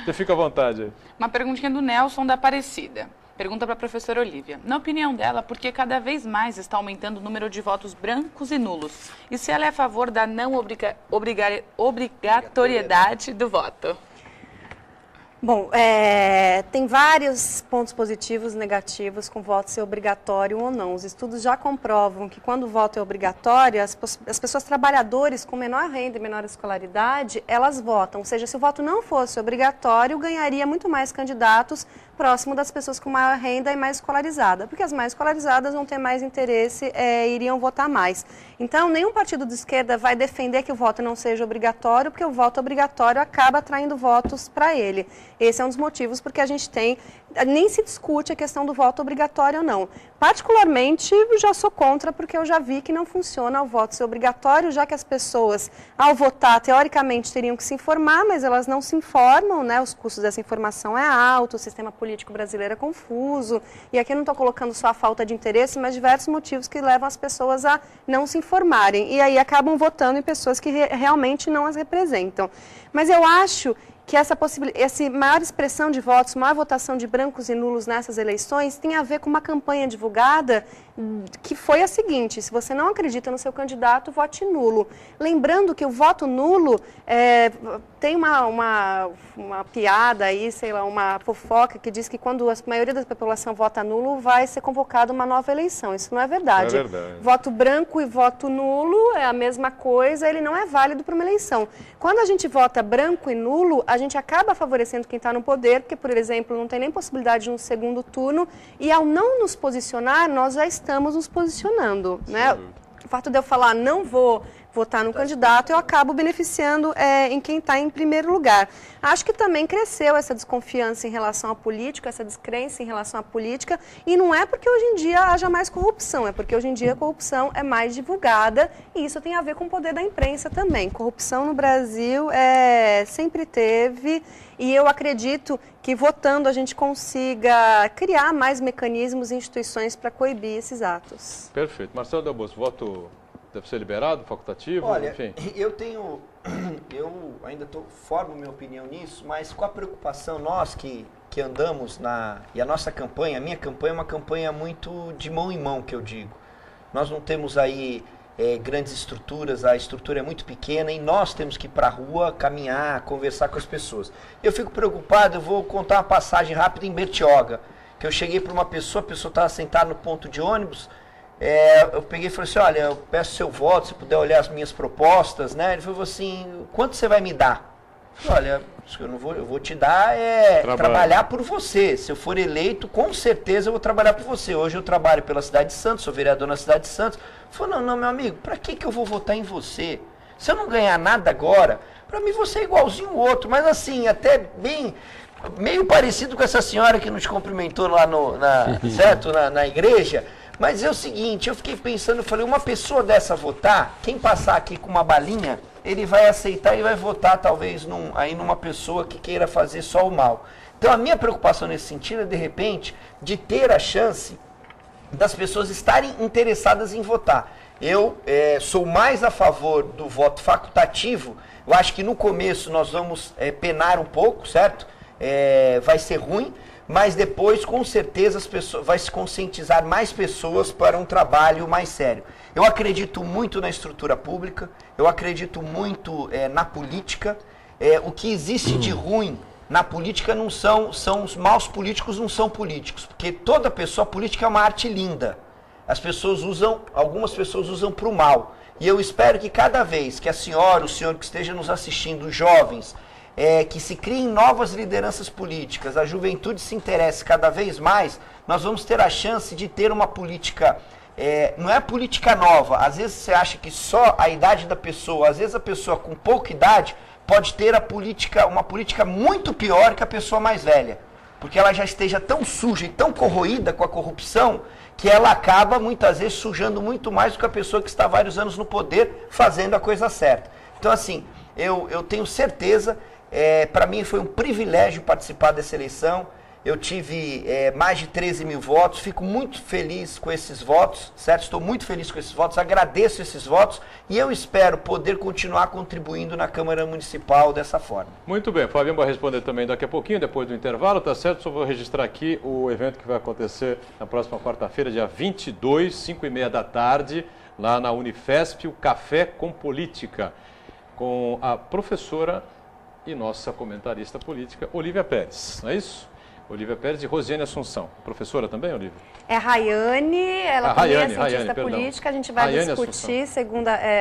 Você fica à vontade aí. Uma perguntinha do Nelson da Aparecida. Pergunta para a professora Olívia. Na opinião dela, por que cada vez mais está aumentando o número de votos brancos e nulos? E se ela é a favor da não obrigatoriedade do voto? Bom, tem vários pontos positivos e negativos com o voto ser obrigatório ou não. Os estudos já comprovam que quando o voto é obrigatório, as pessoas trabalhadoras com menor renda e menor escolaridade, elas votam. Ou seja, se o voto não fosse obrigatório, ganharia muito mais candidatos próximo das pessoas com maior renda e mais escolarizada, porque as mais escolarizadas vão ter mais interesse e iriam votar mais. Então, nenhum partido de esquerda vai defender que o voto não seja obrigatório, porque o voto obrigatório acaba atraindo votos para ele. Esse é um dos motivos porque a gente nem se discute a questão do voto obrigatório ou não. Particularmente, já sou contra, porque eu já vi que não funciona o voto ser obrigatório, já que as pessoas, ao votar, teoricamente teriam que se informar, mas elas não se informam, né? Os custos dessa informação é alto, o sistema político brasileiro é confuso, e aqui eu não estou colocando só a falta de interesse, mas diversos motivos que levam as pessoas a não se informarem, e aí acabam votando em pessoas que realmente não as representam. Mas eu acho que essa maior expressão de votos, maior votação de brancos e nulos nessas eleições tem a ver com uma campanha divulgada que foi a seguinte: se você não acredita no seu candidato, vote nulo. Lembrando que o voto nulo tem uma piada aí, sei lá, uma fofoca que diz que quando a maioria da população vota nulo, vai ser convocada uma nova eleição. Isso não é verdade. É verdade. Voto branco e voto nulo é a mesma coisa, ele não é válido para uma eleição. Quando a gente vota branco e nulo, a gente acaba favorecendo quem está no poder, porque, por exemplo, não tem nem possibilidade de um segundo turno, e ao não nos posicionar, nós já estamos nos posicionando, né? O fato de eu falar não vou votar no candidato, eu acabo beneficiando em quem está em primeiro lugar. Acho que também cresceu essa desconfiança em relação à política, essa descrença em relação à política, e não é porque hoje em dia haja mais corrupção, é porque hoje em dia a corrupção é mais divulgada, e isso tem a ver com o poder da imprensa também. Corrupção no Brasil sempre teve, e eu acredito que votando a gente consiga criar mais mecanismos e instituições para coibir esses atos. Perfeito. Marcelo Delbos, voto deve ser liberado, facultativo, Olha, enfim? eu ainda formo minha opinião nisso, mas com a preocupação nós que andamos e a nossa campanha, a minha campanha é uma campanha muito de mão em mão, que eu digo. Nós não temos aí grandes estruturas, a estrutura é muito pequena e nós temos que ir para a rua, caminhar, conversar com as pessoas. Eu fico preocupado, eu vou contar uma passagem rápida em Bertioga, que eu cheguei para uma pessoa, a pessoa estava sentada no ponto de ônibus, eu peguei e falei assim, olha, eu peço seu voto, se puder olhar as minhas propostas, né? Ele falou assim, quanto você vai me dar? Eu falei, olha, eu vou te dar trabalhar por você. Se eu for eleito, com certeza eu vou trabalhar por você. Hoje eu trabalho pela cidade de Santos, sou vereador na cidade de Santos. Ele falou, não, meu amigo, para que eu vou votar em você? Se eu não ganhar nada agora, para mim você é igualzinho o outro, mas assim, até meio parecido com essa senhora que nos cumprimentou lá certo? Na igreja. Mas é o seguinte, eu fiquei pensando, eu falei, uma pessoa dessa votar, quem passar aqui com uma balinha, ele vai aceitar e vai votar talvez numa pessoa que queira fazer só o mal. Então a minha preocupação nesse sentido é, de repente, de ter a chance das pessoas estarem interessadas em votar. Eu sou mais a favor do voto facultativo. Eu acho que no começo nós vamos penar um pouco, certo? Vai ser ruim. Mas depois, com certeza, vai se conscientizar mais pessoas para um trabalho mais sério. Eu acredito muito na estrutura pública, eu acredito muito na política. O que existe de ruim na política são os maus políticos, não são políticos. Porque toda pessoa, política é uma arte linda. Algumas pessoas usam para o mal. E eu espero que cada vez que a senhora, o senhor que esteja nos assistindo, os jovens, que se criem novas lideranças políticas, a juventude se interesse cada vez mais, nós vamos ter a chance de ter uma política, não é política nova, às vezes você acha que só a idade da pessoa, às vezes a pessoa com pouca idade pode ter uma política muito pior que a pessoa mais velha, porque ela já esteja tão suja e tão corroída com a corrupção, que ela acaba, muitas vezes, sujando muito mais do que a pessoa que está há vários anos no poder, fazendo a coisa certa. Então, assim, eu tenho certeza, para mim foi um privilégio participar dessa eleição. Eu tive mais de 13 mil votos, fico muito feliz com esses votos, certo? Estou muito feliz com esses votos, agradeço esses votos e eu espero poder continuar contribuindo na Câmara Municipal dessa forma. Muito bem, o Fabinho vai responder também daqui a pouquinho, depois do intervalo, tá certo? Só vou registrar aqui o evento que vai acontecer na próxima quarta-feira, dia 22, 5h30 da tarde, lá na Unifesp, o Café com Política, com a professora e nossa comentarista política, Olívia Pérez, não é isso? Olívia Pérez e Rosiane Assunção. Professora também, Olívia? É Rayane, ela também é cientista Rayane, política, a gente vai discutir,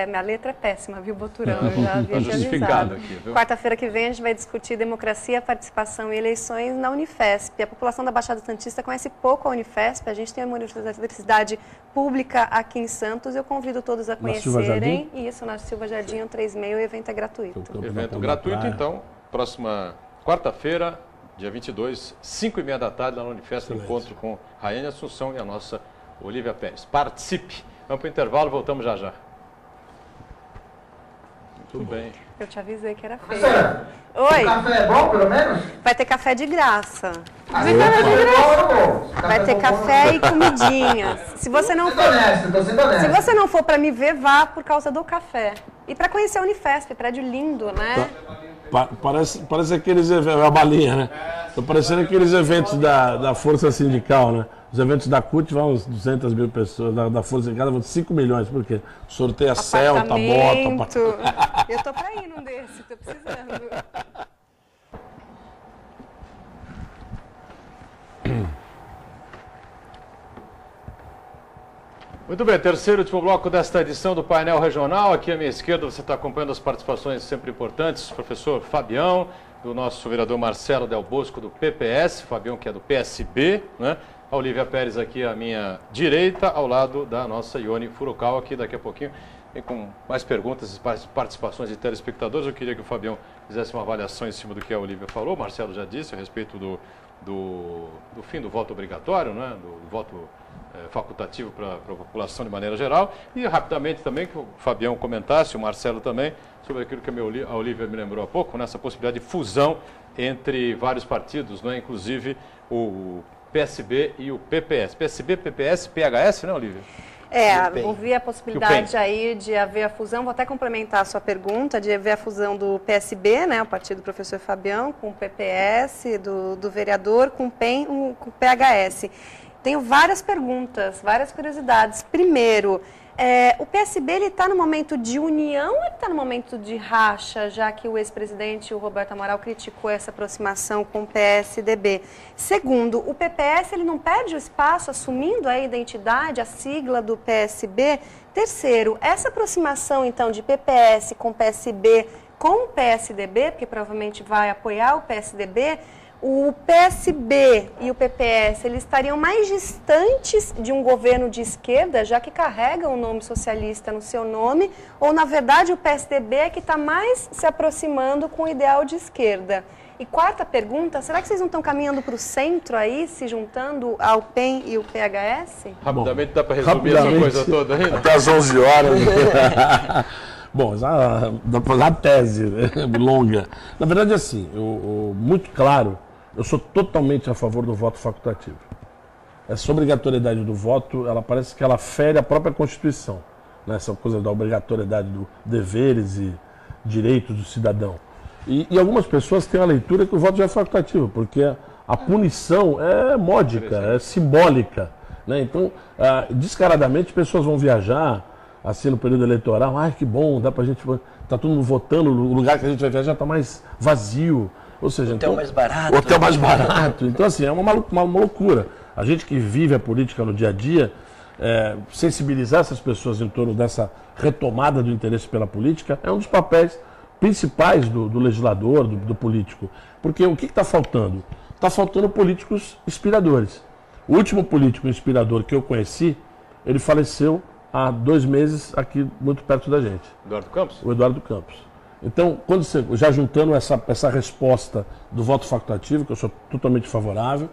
minha letra é péssima, viu, Boturão? Eu já havia justificado aqui, viu? Quarta-feira que vem a gente vai discutir democracia, participação e eleições na Unifesp. A população da Baixada Santista conhece pouco a Unifesp, a gente tem uma universidade pública aqui em Santos, eu convido todos a conhecerem. Isso, na Silva Jardim, 136, o evento é gratuito. Evento gratuito, então, próxima quarta-feira, dia 22, 5h30 da tarde, lá no Unifesp, encontro com Rayane Assunção e a nossa Olívia Pérez. Participe! Vamos para o intervalo, voltamos já já. Muito bem. Eu te avisei que era feio. Oi. O café é bom, pelo menos? Vai ter café de graça. Vai ter café e comidinhas. Se você não for para me ver, vá por causa do café. E para conhecer a Unifesp, prédio lindo, né? Parece aqueles eventos, a balinha, né? Tô parecendo aqueles eventos da Força Sindical, né? Os eventos da CUT vão uns 200 mil pessoas, da Força Sindical vão 5 milhões, por quê? Sorteia Celta, bota... Eu tô pra ir num desse, tô precisando. Muito bem, terceiro e último bloco desta edição do Painel Regional. Aqui à minha esquerda você está acompanhando as participações sempre importantes. Professor Fabião, do nosso vereador Marcelo Del Bosco, do PPS, Fabião que é do PSB, né? A Olívia Pérez aqui à minha direita, ao lado da nossa Ione Furukawa, aqui daqui a pouquinho, e com mais perguntas e participações de telespectadores. Eu queria que o Fabião fizesse uma avaliação em cima do que a Olívia falou. O Marcelo já disse a respeito do fim do voto obrigatório, né? Do voto facultativo para a população de maneira geral. E rapidamente também que o Fabião comentasse, o Marcelo também, sobre aquilo que a Olívia me lembrou há pouco, nessa possibilidade de fusão entre vários partidos, né? Inclusive o PSB e o PPS. PSB, PPS, PHS, né, Olívia? Ouvi a possibilidade aí de haver a fusão, vou até complementar a sua pergunta, de haver a fusão do PSB, né, o partido do professor Fabião, com o PPS, do vereador, com o PEN, com o PHS. Tenho várias perguntas, várias curiosidades. Primeiro, o PSB está no momento de união ou ele está no momento de racha, já que o ex-presidente, o Roberto Amaral, criticou essa aproximação com o PSDB? Segundo, o PPS ele não perde o espaço assumindo a identidade, a sigla do PSB? Terceiro, essa aproximação então de PPS com PSB com o PSDB, porque provavelmente vai apoiar o PSDB, o PSB e o PPS, eles estariam mais distantes de um governo de esquerda, já que carrega o nome socialista no seu nome, ou, na verdade, o PSDB é que está mais se aproximando com o ideal de esquerda? E quarta pergunta, será que vocês não estão caminhando para o centro aí, se juntando ao PEN e o PHS? Rapidamente dá para resumir essa coisa toda aí? Até às 11 horas. Bom, dá para dar tese, né? Longa. Na verdade, assim, muito claro, eu sou totalmente a favor do voto facultativo. Essa obrigatoriedade do voto, ela parece que ela fere a própria Constituição, né? Essa coisa da obrigatoriedade dos deveres e direitos do cidadão. E algumas pessoas têm a leitura que o voto já é facultativo, porque a punição é módica, é simbólica, né? Então, descaradamente, pessoas vão viajar assim no período eleitoral, que bom, dá pra gente, tá todo mundo votando, o lugar que a gente vai viajar tá mais vazio. Ou seja, hotel mais barato. Hotel mais barato. Então, assim, é uma loucura. A gente que vive a política no dia a dia, sensibilizar essas pessoas em torno dessa retomada do interesse pela política é um dos papéis principais do legislador, do político. Porque o que está faltando? Está faltando políticos inspiradores. O último político inspirador que eu conheci, ele faleceu há 2 meses aqui muito perto da gente. Eduardo Campos? O Eduardo Campos. Então, quando já juntando essa resposta do voto facultativo, que eu sou totalmente favorável,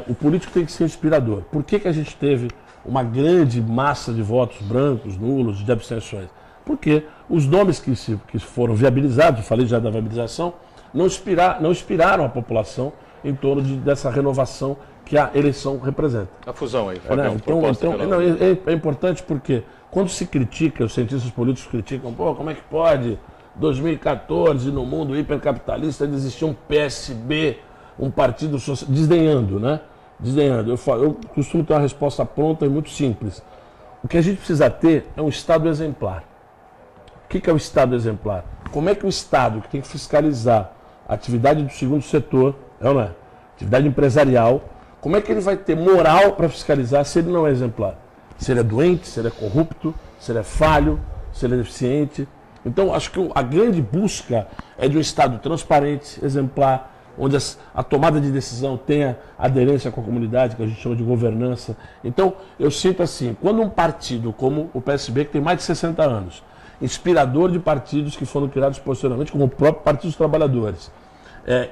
o político tem que ser inspirador. Por que a gente teve uma grande massa de votos brancos, nulos, de abstenções? Porque os nomes que foram viabilizados, eu falei já da viabilização, não inspiraram a população em torno dessa renovação que a eleição representa. A fusão aí. É importante porque quando se critica, os cientistas políticos criticam, como é que pode, 2014, no mundo hipercapitalista, existir um PSB, um partido social, desdenhando, né? Desdenhando. Eu costumo ter uma resposta pronta e muito simples. O que a gente precisa ter é um Estado exemplar. O que é o Estado exemplar? Como é que o Estado, que tem que fiscalizar a atividade do segundo setor, atividade empresarial, como é que ele vai ter moral para fiscalizar se ele não é exemplar? Se ele é doente, se ele é corrupto, se ele é falho, se ele é deficiente. Então, acho que a grande busca é de um Estado transparente, exemplar, onde a tomada de decisão tenha aderência com a comunidade, que a gente chama de governança. Então, eu sinto assim, quando um partido como o PSB, que tem mais de 60 anos, inspirador de partidos que foram criados posteriormente, como o próprio Partido dos Trabalhadores,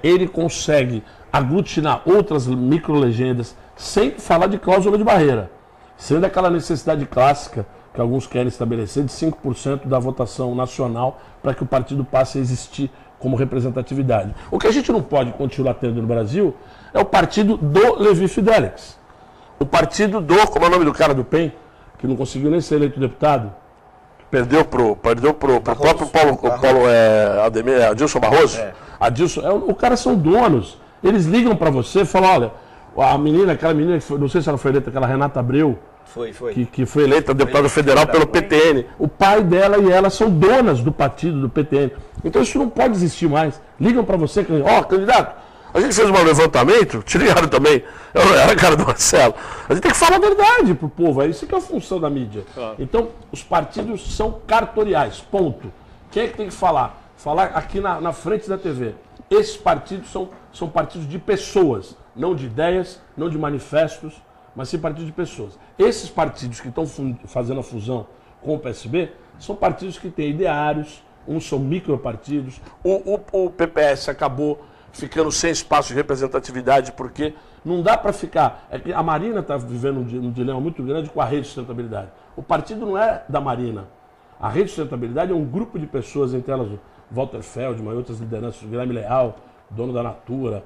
ele consegue aglutinar outras microlegendas sem falar de cláusula de barreira, sem daquela necessidade clássica que alguns querem estabelecer de 5% da votação nacional para que o partido passe a existir como representatividade. O que a gente não pode continuar tendo no Brasil é o partido do Levi Fidelix. O partido como é o nome do cara do PEN, que não conseguiu nem ser eleito deputado, perdeu pro próprio Adilson Barroso. O cara são donos. Eles ligam para você e falam, olha, aquela menina que foi, não sei se ela foi eleita, aquela Renata Abreu, que foi eleita deputada federal pelo PTN. O pai dela e ela são donas do partido, do PTN. Então isso não pode existir mais. Ligam para você, candidato, a gente fez um levantamento, te ligaram também, eu era a cara do Marcelo. A gente tem que falar a verdade pro povo, é isso que é a função da mídia. Então, os partidos são cartoriais, ponto. Quem é que tem que falar? Falar aqui na frente da TV. Esses partidos são partidos de pessoas, não de ideias, não de manifestos, mas sim partidos de pessoas. Esses partidos que estão fazendo a fusão com o PSB são partidos que têm ideários, uns são micropartidos. O PPS acabou ficando sem espaço de representatividade porque não dá para ficar... A Marina está vivendo um dilema muito grande com a Rede de Sustentabilidade. O partido não é da Marina. A Rede de Sustentabilidade é um grupo de pessoas, entre elas Walter Feldman e outras lideranças, Guilherme Leal, dono da Natura,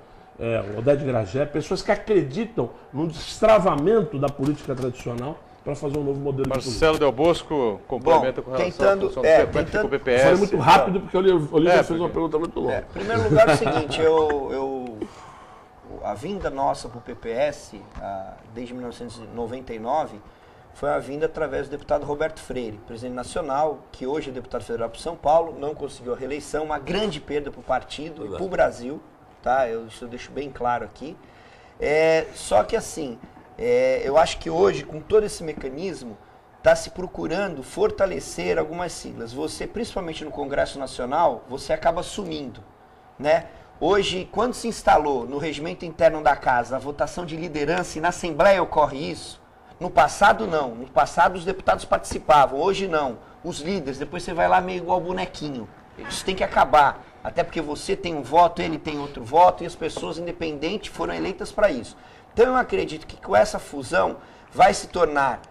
Oded Gragé, pessoas que acreditam no destravamento da política tradicional para fazer um novo modelo de política. Marcelo Del Bosco complementa com relação à função do PPS. Foi muito rápido porque o Olívia fez uma pergunta muito longa. Em primeiro lugar, é o seguinte, a vinda nossa para o PPS, desde 1999, foi a vinda através do deputado Roberto Freire, presidente nacional, que hoje é deputado federal para São Paulo, não conseguiu a reeleição, uma grande perda para o partido e para o Brasil, tá? Isso eu deixo bem claro aqui. Só que assim, eu acho que hoje, com todo esse mecanismo, está se procurando fortalecer algumas siglas. Você, principalmente no Congresso Nacional, você acaba sumindo, né? Hoje, quando se instalou no regimento interno da Casa a votação de liderança e na Assembleia ocorre isso, no passado não, no passado os deputados participavam, hoje não, os líderes, depois você vai lá meio igual bonequinho. Isso tem que acabar, até porque você tem um voto, ele tem outro voto e as pessoas independentes foram eleitas para isso. Então eu acredito que com essa fusão vai se tornar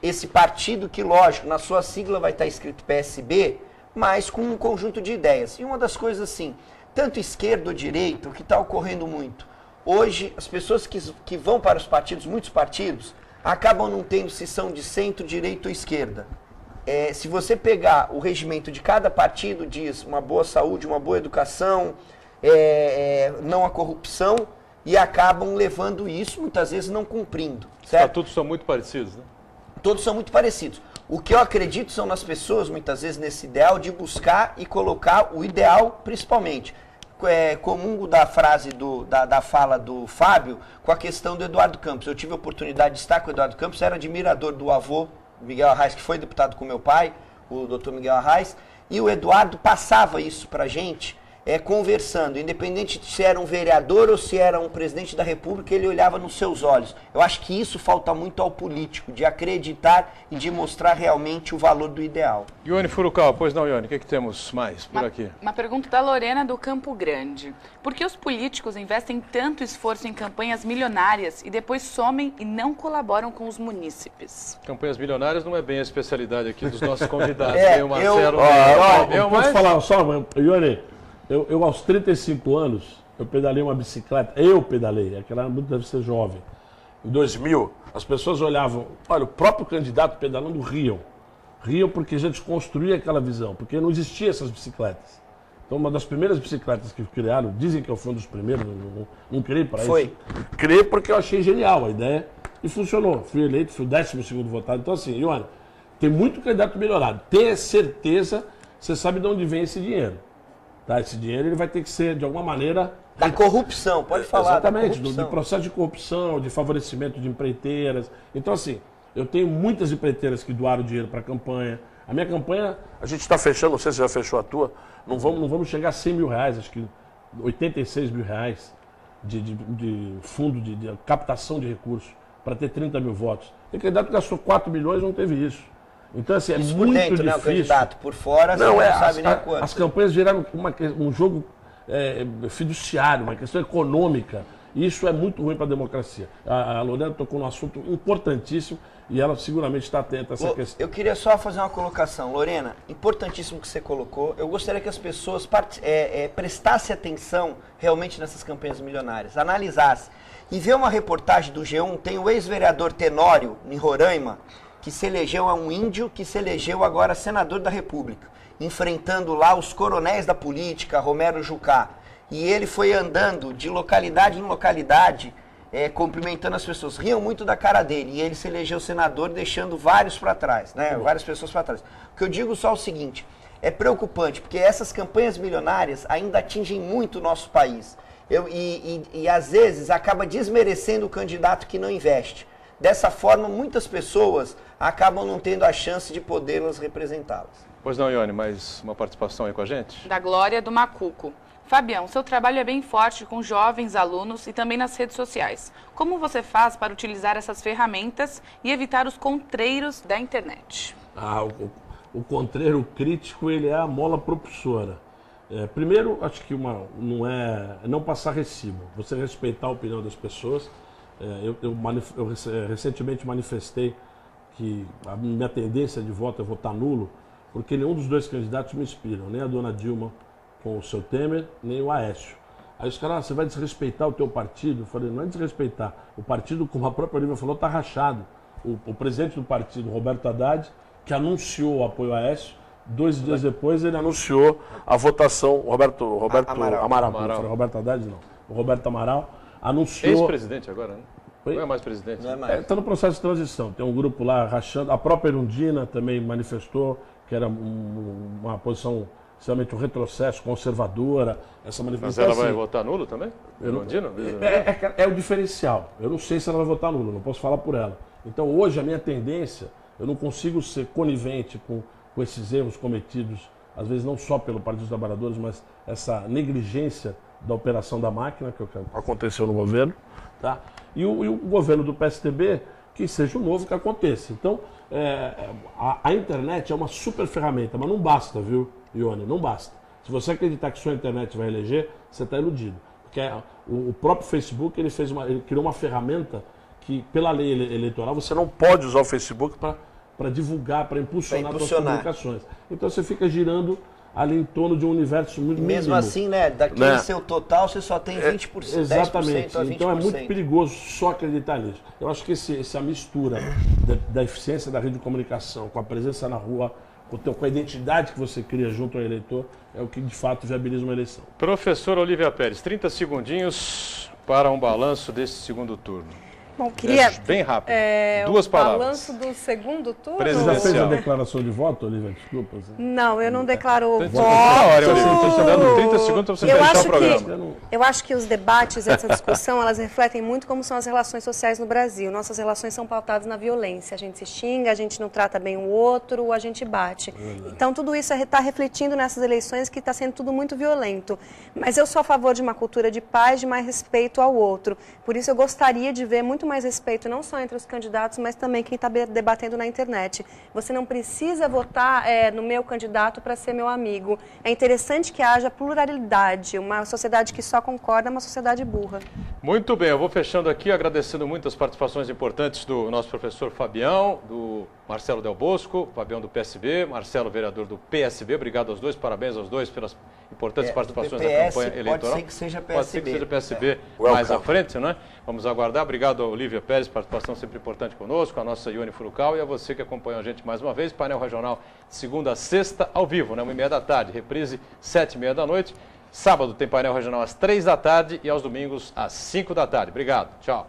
esse partido que, lógico, na sua sigla vai estar escrito PSB, mas com um conjunto de ideias. E uma das coisas assim, tanto esquerda ou direita, o que está ocorrendo muito, hoje as pessoas que vão para os partidos, muitos partidos, acabam não tendo se são de centro, direita ou esquerda. Se você pegar o regimento de cada partido, diz uma boa saúde, uma boa educação, não a corrupção, e acabam levando isso, muitas vezes não cumprindo. Certo? Os estatutos são muito parecidos, né? Todos são muito parecidos. O que eu acredito são nas pessoas, muitas vezes, nesse ideal de buscar e colocar o ideal, principalmente. Comungo da frase, da fala do Fábio, com a questão do Eduardo Campos. Eu tive a oportunidade de estar com o Eduardo Campos, era admirador do avô, Miguel Arraes, que foi deputado com meu pai, o doutor Miguel Arraes, e o Eduardo passava isso pra gente, conversando, independente de se era um vereador ou se era um presidente da República, ele olhava nos seus olhos. Eu acho que isso falta muito ao político, de acreditar e de mostrar realmente o valor do ideal. Ione Furukawa, pois não, Ione, o que temos mais por aqui? Uma pergunta da Lorena do Campo Grande. Por que os políticos investem tanto esforço em campanhas milionárias e depois somem e não colaboram com os munícipes? Campanhas milionárias não é bem a especialidade aqui dos nossos convidados. Eu posso falar só, Ione? Eu, aos 35 anos, eu pedalei uma bicicleta. Eu pedalei, aquela deve ser jovem. Em 2000, as pessoas olhavam, olha, o próprio candidato pedalando riam. Riam porque já desconstruía aquela visão, porque não existiam essas bicicletas. Então, uma das primeiras bicicletas que criaram, dizem que eu fui um dos primeiros, não criei para isso. Criei porque eu achei genial a ideia e funcionou. Fui eleito, fui o 12º votado. Então, assim, Ione, tem muito candidato melhorado. Tenha certeza, você sabe de onde vem esse dinheiro. Tá, esse dinheiro ele vai ter que ser, de alguma maneira... Da corrupção, pode falar. Exatamente, do processo de corrupção, de favorecimento de empreiteiras. Então, assim, eu tenho muitas empreiteiras que doaram dinheiro para a campanha. A minha campanha, a gente está fechando, não sei se já fechou a tua, não vamos chegar a 100 mil reais, acho que 86 mil reais de fundo de captação de recursos para ter 30 mil votos. Tem candidato que gastou 4 milhões e não teve isso. Então, assim, isso muito dentro, difícil. Né, o candidato, por fora, você não sabe nem quanto. As campanhas viraram um jogo fiduciário, uma questão econômica. E isso é muito ruim para a democracia. A Lorena tocou num assunto importantíssimo e ela seguramente está atenta a essa questão. Eu queria só fazer uma colocação. Lorena, importantíssimo que você colocou. Eu gostaria que as pessoas prestassem atenção realmente nessas campanhas milionárias, analisassem. E ver uma reportagem do G1, tem o ex-vereador Tenório, em Roraima, que se elegeu, é um índio que se elegeu agora senador da República, enfrentando lá os coronéis da política, Romero Jucá. E ele foi andando de localidade em localidade, cumprimentando as pessoas. Riam muito da cara dele. E ele se elegeu senador, deixando vários para trás, né? Várias pessoas para trás. O que eu digo só é o seguinte, é preocupante, porque essas campanhas milionárias ainda atingem muito o nosso país. E às vezes acaba desmerecendo o candidato que não investe. Dessa forma, muitas pessoas acabam não tendo a chance de podermos representá-las. Pois não, Ione, mais uma participação aí com a gente? Da Glória do Macuco. Fabião, seu trabalho é bem forte com jovens alunos e também nas redes sociais. Como você faz para utilizar essas ferramentas e evitar os contreiros da internet? O contreiro crítico, ele é a mola propulsora. Primeiro, acho que não passar recibo, você respeitar a opinião das pessoas. Eu recentemente manifestei que a minha tendência de voto é votar nulo, porque nenhum dos dois candidatos me inspiram, nem a dona Dilma com o seu Temer, nem o Aécio. Aí os caras, você vai desrespeitar o teu partido? Eu falei, não é desrespeitar. O partido, como a própria Olivia falou, está rachado. O presidente do partido, Roberto Haddad, que anunciou o apoio a Aécio, 2 dias depois ele anunciou a votação, Roberto Amaral. Não foi Roberto Haddad, não. O Roberto Amaral anunciou... Ex-presidente agora, né? Não é mais presidente. Está no processo de transição. Tem um grupo lá rachando. A própria Erundina também manifestou que era uma posição, extremamente um retrocesso, conservadora. Essa manifestação. Mas ela vai votar nulo também? Erundina? É o diferencial. Eu não sei se ela vai votar nulo, não posso falar por ela. Então hoje a minha tendência, eu não consigo ser conivente com esses erros cometidos, às vezes não só pelo Partido dos Trabalhadores, mas essa negligência da operação da máquina que aconteceu no governo, tá? E o governo do PSDB, que seja o novo que aconteça. Então, a internet é uma super ferramenta, mas não basta, viu, Ione? Não basta. Se você acreditar que só a internet vai eleger, você está iludido. Porque o próprio Facebook, ele criou uma ferramenta que, pela lei eleitoral, você não pode usar o Facebook para divulgar, para impulsionar suas comunicações. Então, você fica girando ali em torno de um universo muito mínimo. Mesmo assim, né, daquele seu total, você só tem 20%, exatamente. 10% a 20%. Então é muito perigoso só acreditar nisso. Eu acho que essa mistura da eficiência da rede de comunicação, com a presença na rua, com a identidade que você cria junto ao eleitor, é o que de fato viabiliza uma eleição. Professora Olivia Pérez, 30 segundinhos para um balanço desse segundo turno. Bom, queria... Bem rápido. Duas palavras. Balanço do segundo turno? Você já fez a declaração de voto, Olivia? Desculpa. Não, eu não declaro voto. Estou te dando 30 segundos para você fechar o programa. Eu acho que os debates, essa discussão, elas refletem muito como são as relações sociais no Brasil. Nossas relações são pautadas na violência. A gente se xinga, a gente não trata bem o outro, a gente bate. Então, tudo isso está refletindo nessas eleições que está sendo tudo muito violento. Mas eu sou a favor de uma cultura de paz, de mais respeito ao outro. Por isso, eu gostaria de ver muito mais respeito, não só entre os candidatos, mas também quem está debatendo na internet. Você não precisa votar no meu candidato para ser meu amigo. É interessante que haja pluralidade. Uma sociedade que só concorda é uma sociedade burra. Muito bem, eu vou fechando aqui, agradecendo muito as participações importantes do nosso professor Fabião, do Marcelo Del Bosco, Fabião do PSB, Marcelo, vereador do PSB. Obrigado aos dois, parabéns aos dois pelas importantes participações na campanha eleitoral. Pode ser que seja PSB. Pode ser que seja PSB mais à frente, não é? Vamos aguardar. Obrigado a Olívia Pérez, participação sempre importante conosco, a nossa Ione Furukawa e a você que acompanhou a gente mais uma vez. Painel Regional de segunda a sexta, ao vivo, né? 1h30 da tarde, reprise 7h30 da noite. Sábado tem Painel Regional às 3 da tarde e aos domingos às 5 da tarde. Obrigado, tchau.